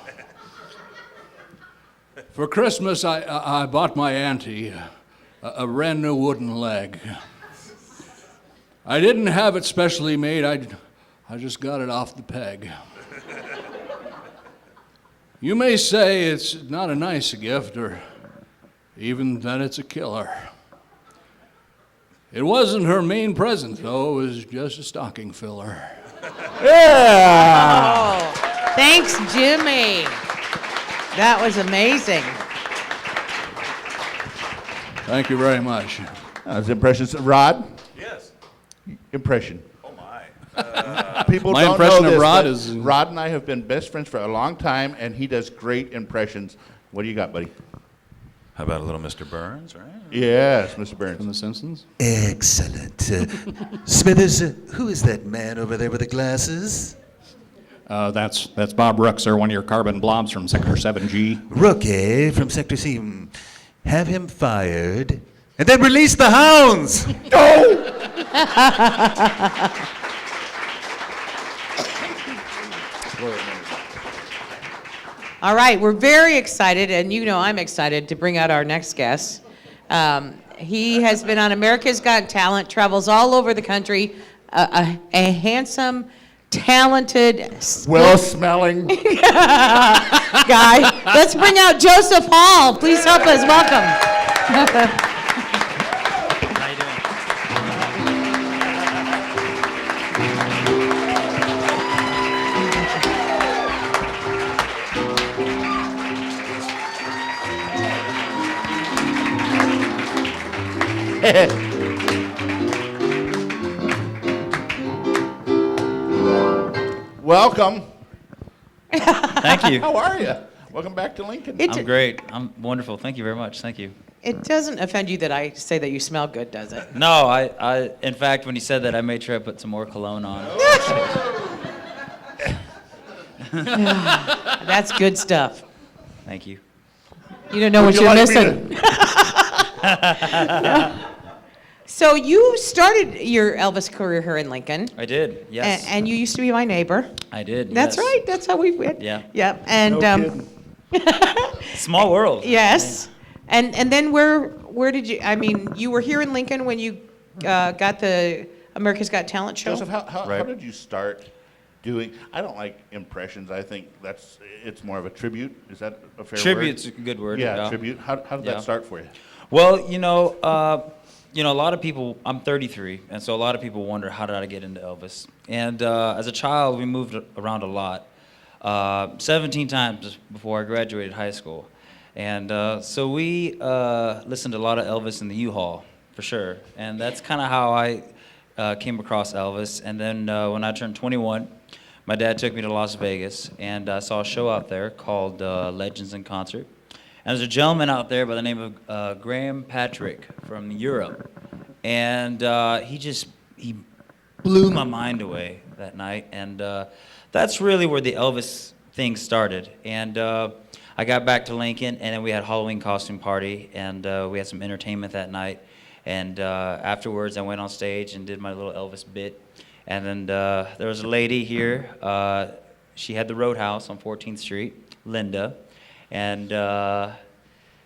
[SPEAKER 4] For Christmas, I bought my auntie a brand new wooden leg. I didn't have it specially made. I just got it off the peg. You may say it's not a nice gift, or even that it's a killer. It wasn't her main present, though. It was just a stocking filler.
[SPEAKER 3] Yeah!
[SPEAKER 6] Oh, thanks, Jimmy. That was amazing.
[SPEAKER 4] Thank you very much.
[SPEAKER 3] Those impressions. Rod?
[SPEAKER 1] Yes.
[SPEAKER 3] Impression.
[SPEAKER 1] Oh, my.
[SPEAKER 3] People
[SPEAKER 4] My
[SPEAKER 3] don't
[SPEAKER 4] impression
[SPEAKER 3] know
[SPEAKER 4] of
[SPEAKER 3] this,
[SPEAKER 4] Rod
[SPEAKER 3] but
[SPEAKER 4] is-
[SPEAKER 3] Rod and I have been best friends for a long time, and he does great impressions. What do you got, buddy?
[SPEAKER 1] How about a little Mr. Burns, right?
[SPEAKER 3] Yes, Mr.
[SPEAKER 4] From
[SPEAKER 3] Burns.
[SPEAKER 4] The Simpsons?
[SPEAKER 10] Excellent. Smithers, who is that man over there with the glasses?
[SPEAKER 11] That's Bob Rook, sir, one of your carbon blobs from Sector 7G.
[SPEAKER 10] Rookie from Sector C. Have him fired, and then release the hounds!
[SPEAKER 6] All right, we're very excited, and you know I'm excited to bring out our next guest. He has been on America's Got Talent, travels all over the country, a handsome, talented,
[SPEAKER 3] Well-smelling.
[SPEAKER 6] guy. Let's bring out Joseph Hall. Please help us welcome.
[SPEAKER 12] How you doing?
[SPEAKER 3] Welcome.
[SPEAKER 12] Thank you.
[SPEAKER 3] How are you? Welcome back to Lincoln.
[SPEAKER 12] I'm great. I'm wonderful. Thank you very much. Thank you.
[SPEAKER 6] It doesn't offend you that I say that you smell good, does it?
[SPEAKER 12] No, in fact, when you said that, I made sure I put some more cologne on.
[SPEAKER 6] That's good stuff.
[SPEAKER 12] Thank you.
[SPEAKER 6] You don't know
[SPEAKER 3] Would
[SPEAKER 6] what
[SPEAKER 3] you
[SPEAKER 6] you're
[SPEAKER 3] like me
[SPEAKER 6] missing. So you started your Elvis career here in Lincoln.
[SPEAKER 12] I did. Yes.
[SPEAKER 6] And you used to be my neighbor.
[SPEAKER 12] I did.
[SPEAKER 6] That's
[SPEAKER 12] yes.
[SPEAKER 6] right. That's how we went.
[SPEAKER 12] Yeah.
[SPEAKER 6] Yep. And
[SPEAKER 3] No
[SPEAKER 12] Small world.
[SPEAKER 6] yes. And then where did you? I mean, you were here in Lincoln when you got the America's Got Talent show.
[SPEAKER 3] Joseph, how
[SPEAKER 12] Right.
[SPEAKER 3] did you start doing? I don't like impressions. I think it's more of a tribute. Is that a fair word?
[SPEAKER 12] Tribute's a good word.
[SPEAKER 3] Yeah, tribute. How did
[SPEAKER 12] Yeah.
[SPEAKER 3] that start for you?
[SPEAKER 12] Well, a lot of people, I'm 33, and so a lot of people wonder, how did I get into Elvis? And as a child, we moved around a lot, 17 times before I graduated high school. And so we listened to a lot of Elvis in the U-Haul, for sure. And that's kind of how I came across Elvis. And then when I turned 21, my dad took me to Las Vegas, and I saw a show out there called Legends in Concert. And there's a gentleman out there by the name of Graham Patrick from Europe. And he blew my mind away that night. And that's really where the Elvis thing started. And I got back to Lincoln, and then we had a Halloween costume party, and we had some entertainment that night. And afterwards, I went on stage and did my little Elvis bit. And then there was a lady here. She had the Roadhouse on 14th Street, Linda. And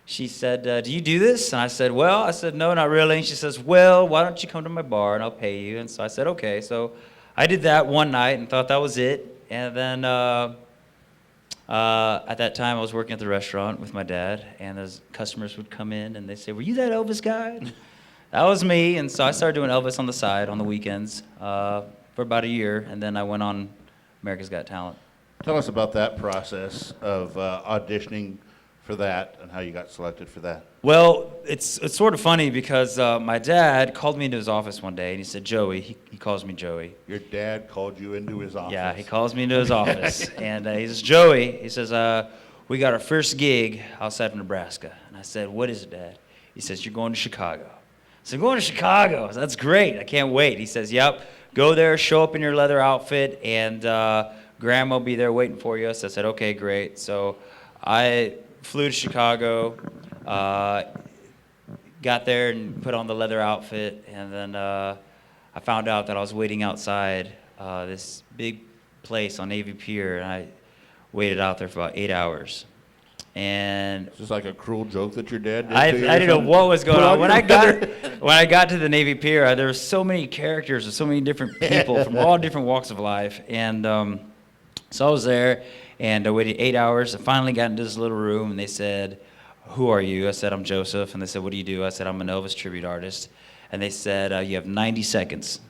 [SPEAKER 12] she said, do you do this? And I said, no, not really. And she says, well, why don't you come to my bar and I'll pay you? And so I said, okay. So I did that one night and thought that was it. And then at that time, I was working at the restaurant with my dad, and as customers would come in and they'd say, were you that Elvis guy? And that was me. And so I started doing Elvis on the side on the weekends for about a year, and then I went on America's Got Talent.
[SPEAKER 3] Tell us about that process of auditioning for that and how you got selected for that?
[SPEAKER 12] Well, it's sort of funny because my dad called me into his office one day and he said, Joey, he calls me Joey.
[SPEAKER 3] Your dad called you into his office?
[SPEAKER 12] Yeah, he calls me into his office and he says, Joey, he says, we got our first gig outside of Nebraska. And I said, what is it, Dad? He says, you're going to Chicago. I said, going to Chicago? That's great. I can't wait. He says, yep, go there, show up in your leather outfit, and Grandma will be there waiting for you. So I said, okay, great. So I flew to Chicago, got there and put on the leather outfit, and then I found out that I was waiting outside this big place on Navy Pier, and I waited out there for about 8 hours. And
[SPEAKER 3] Is this like a cruel joke that your dad did
[SPEAKER 12] I
[SPEAKER 3] to you or
[SPEAKER 12] didn't know
[SPEAKER 3] something?
[SPEAKER 12] what was going
[SPEAKER 3] Put
[SPEAKER 12] on. When
[SPEAKER 3] your
[SPEAKER 12] I got
[SPEAKER 3] leather-
[SPEAKER 12] when I got to the Navy Pier, there were so many characters and so many different people from all different walks of life, and so I was there, and I waited 8 hours. I finally got into this little room, and they said, who are you? I said, I'm Joseph. And they said, what do you do? I said, I'm an Elvis tribute artist. And they said, you have 90 seconds.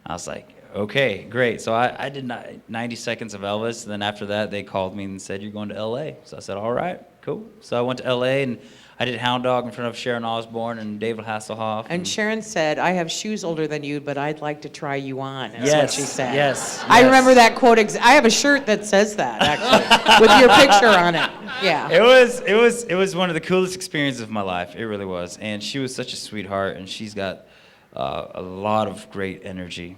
[SPEAKER 12] I was like, okay, great. So I did 90 seconds of Elvis, and then after that, they called me and said, you're going to L.A. So I said, all right, cool. So I went to L.A., and I did Hound Dog in front of Sharon Osbourne and David Hasselhoff.
[SPEAKER 6] And Sharon said, I have shoes older than you, but I'd like to try you on. That's
[SPEAKER 12] Yes,
[SPEAKER 6] what she said.
[SPEAKER 12] yes,
[SPEAKER 6] I
[SPEAKER 12] yes.
[SPEAKER 6] remember that quote. I have a shirt that says that, actually, with your picture on it. Yeah.
[SPEAKER 12] It was one of the coolest experiences of my life. It really was. And she was such a sweetheart, and she's got a lot of great energy.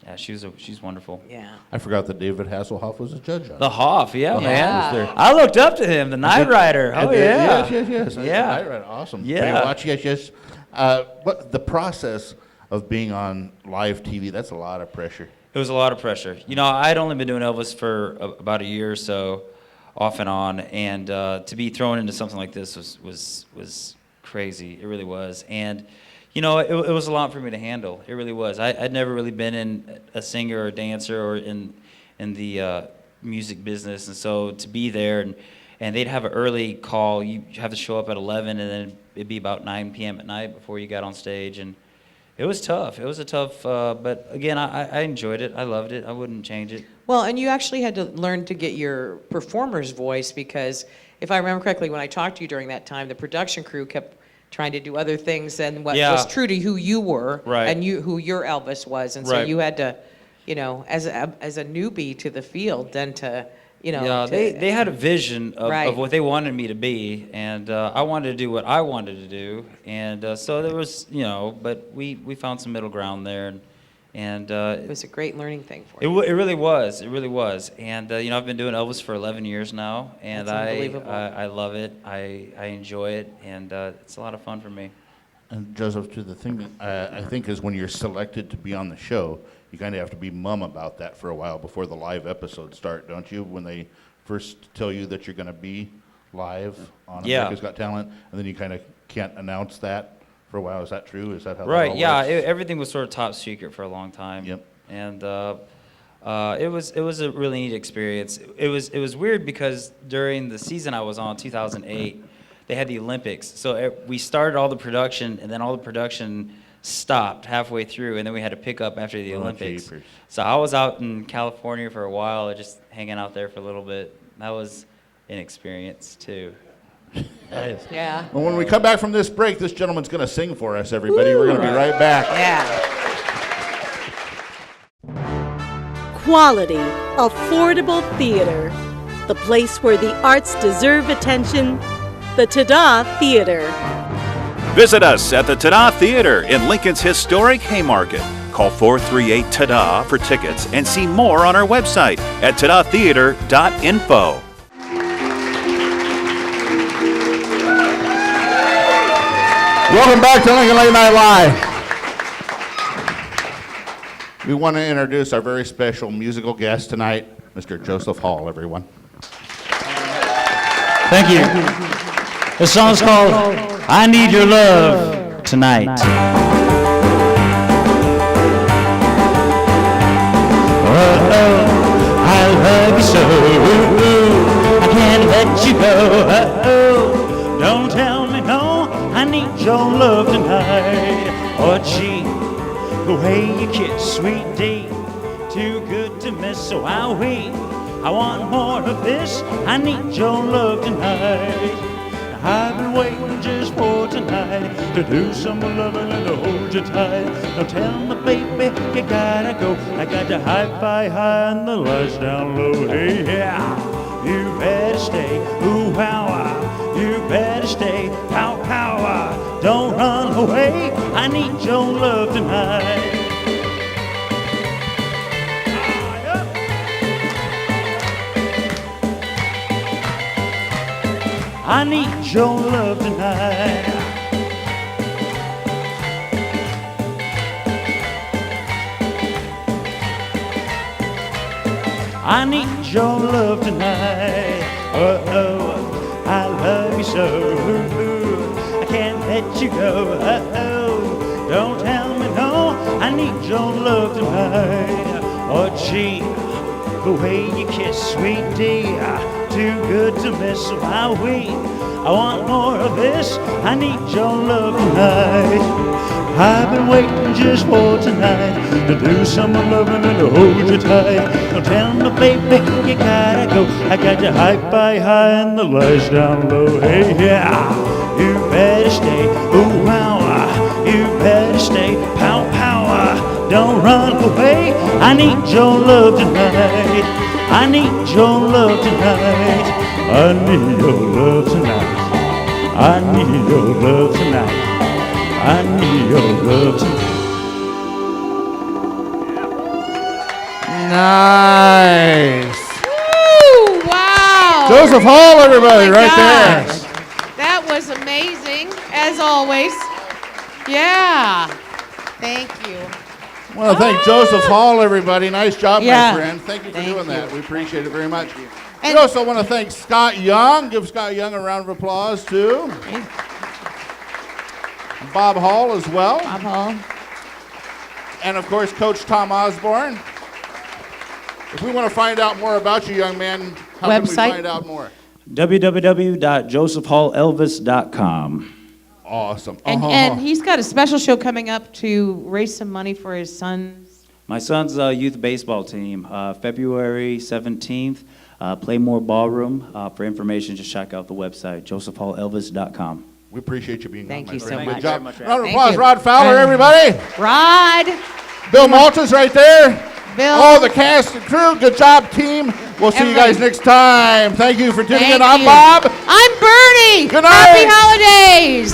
[SPEAKER 12] Yeah, she's wonderful.
[SPEAKER 6] Yeah.
[SPEAKER 3] I forgot that David Hasselhoff was a judge on
[SPEAKER 12] The Hoff, yeah,
[SPEAKER 3] The
[SPEAKER 12] man.
[SPEAKER 3] Hoff was there.
[SPEAKER 12] I looked up to him, the Night Rider. Oh, yeah.
[SPEAKER 3] Yes.
[SPEAKER 12] Yeah.
[SPEAKER 3] Night Rider, awesome.
[SPEAKER 12] Yeah.
[SPEAKER 3] Baywatch, yes. But the process of being on live TV, that's a lot of pressure.
[SPEAKER 12] It was a lot of pressure. You know, I'd only been doing Elvis for about a year or so, off and on, and to be thrown into something like this was crazy. It really was. And you know, it was a lot for me to handle. It really was. I'd never really been in a singer or a dancer or in the music business, and so to be there and they'd have an early call. You have to show up at 11, and then it'd be about 9 p.m. at night before you got on stage, and it was tough. It was a tough, but again, I enjoyed it. I loved it. I wouldn't change it.
[SPEAKER 6] Well, and you actually had to learn to get your performer's voice because, if I remember correctly, when I talked to you during that time, the production crew kept trying to do other things than what was true to who you were and who your Elvis was, and so you had to, you know, as a newbie to the field, then to, you know.
[SPEAKER 12] Yeah, they had a vision of,
[SPEAKER 6] Right.
[SPEAKER 12] of what they wanted me to be, and I wanted to do what I wanted to do, and so there was, you know, but we found some middle ground there, and
[SPEAKER 6] it was a great learning thing for
[SPEAKER 12] it
[SPEAKER 6] you.
[SPEAKER 12] it really was, and you know, I've been doing Elvis for 11 years now, and
[SPEAKER 6] That's unbelievable.
[SPEAKER 12] I love it, I enjoy it, and it's a lot of fun for me.
[SPEAKER 3] And Joseph, to the thing that I think is when you're selected to be on the show, you kind of have to be mum about that for a while before the live episodes start, don't you? When they first tell you that you're going to be live on America's Got Talent, and then you kind of can't announce that for a while. Is that true? Is that how
[SPEAKER 12] Right,
[SPEAKER 3] that all
[SPEAKER 12] yeah,
[SPEAKER 3] works?
[SPEAKER 12] everything was sort of top secret for a long time.
[SPEAKER 3] Yep.
[SPEAKER 12] And it was a really neat experience. It was weird because during the season I was on, 2008, they had the Olympics. So we started all the production, and then all the production stopped halfway through, and then we had to pick up after the Olympics.
[SPEAKER 3] jeepers.
[SPEAKER 12] So I was out in California for a while, just hanging out there for a little bit. That was an experience too.
[SPEAKER 6] Yeah.
[SPEAKER 3] Well, when we come back from this break, this gentleman's going to sing for us, everybody. We're going to be right back.
[SPEAKER 6] Yeah.
[SPEAKER 7] Quality, affordable theater. The place where the arts deserve attention. The TADA Theatre.
[SPEAKER 1] Visit us at the TADA Theatre in Lincoln's historic Haymarket. Call 438-TADA for tickets and see more on our website at tadatheater.info.
[SPEAKER 3] Welcome back to Lincoln Late Night Live. We want to introduce our very special musical guest tonight, Mr. Joseph Hall, everyone.
[SPEAKER 13] Thank you. This song's called I Need Your Love Tonight. Oh, I love you so. I can't let you go. Oh, don't tell me no. I need your love tonight. Oh, gee, the way you kiss, sweet D, too good to miss. So I'll wait. I want more of this. I need your love tonight. I've been waiting just for tonight to do some loving and to hold you tight. Now tell me, baby, you gotta go. I got the hi-fi high and the lights down low. Hey, yeah, you better stay. Ooh, power, you better stay. Pow, power, don't run away. I need your love tonight. I need your love tonight. I need your love tonight. Oh, I love you so. I can't let you go. Oh, don't tell me no. I need your love tonight. Oh, gee, the way you kiss, sweet dear. Too good to miss, so I wait. I want more of this. I need your love tonight. I've been waiting just for tonight to do some loving and to hold you tight. Now tell me, baby, you gotta go. I got your hi-fi high and the lights down low. Hey, yeah, you better stay. Ooh, wow, you better stay. Pow, power, don't run away. I need your love tonight. I need your love tonight. I need your love tonight. I need your love tonight. I need your love tonight.
[SPEAKER 3] Nice.
[SPEAKER 2] Woo, wow.
[SPEAKER 3] Joseph Hall, everybody,
[SPEAKER 2] Oh my
[SPEAKER 3] right
[SPEAKER 2] gosh.
[SPEAKER 3] there.
[SPEAKER 2] That was amazing, as always. Yeah. Thank you.
[SPEAKER 3] I want to thank Joseph Hall, everybody. Nice job,
[SPEAKER 2] Yeah.
[SPEAKER 3] my friend. Thank you for doing that. We appreciate it very much.
[SPEAKER 2] And-
[SPEAKER 3] We also want to thank Scott Young. Give Scott Young a round of applause, too. Bob Hall as well.
[SPEAKER 2] Bob Hall.
[SPEAKER 3] And, of course, Coach Tom Osborne. If we want to find out more about you, young man, how can we
[SPEAKER 2] Website?
[SPEAKER 3] find out more?
[SPEAKER 12] www.josephhallelvis.com.
[SPEAKER 3] Awesome.
[SPEAKER 2] And he's got a special show coming up to raise some money for his son's.
[SPEAKER 12] My son's youth baseball team, February 17th, Playmore Ballroom. For information, just check out the website, josephhallelvis.com.
[SPEAKER 3] We appreciate you being
[SPEAKER 2] Thank
[SPEAKER 3] here,
[SPEAKER 2] you
[SPEAKER 3] my
[SPEAKER 2] so
[SPEAKER 3] friend.
[SPEAKER 2] much.
[SPEAKER 3] Good job.
[SPEAKER 12] Thank you
[SPEAKER 3] Round of
[SPEAKER 2] Thank
[SPEAKER 3] applause,
[SPEAKER 2] you.
[SPEAKER 3] Rod Fowler, everybody.
[SPEAKER 2] Rod.
[SPEAKER 3] Bill Malton's right there.
[SPEAKER 2] Bill.
[SPEAKER 3] Oh, the cast and crew. Good job, team. We'll see you guys next time. Thank you for tuning in.
[SPEAKER 2] Thank
[SPEAKER 3] I'm
[SPEAKER 2] you.
[SPEAKER 3] Bob.
[SPEAKER 2] I'm Bernie.
[SPEAKER 3] Good night.
[SPEAKER 2] Happy holidays.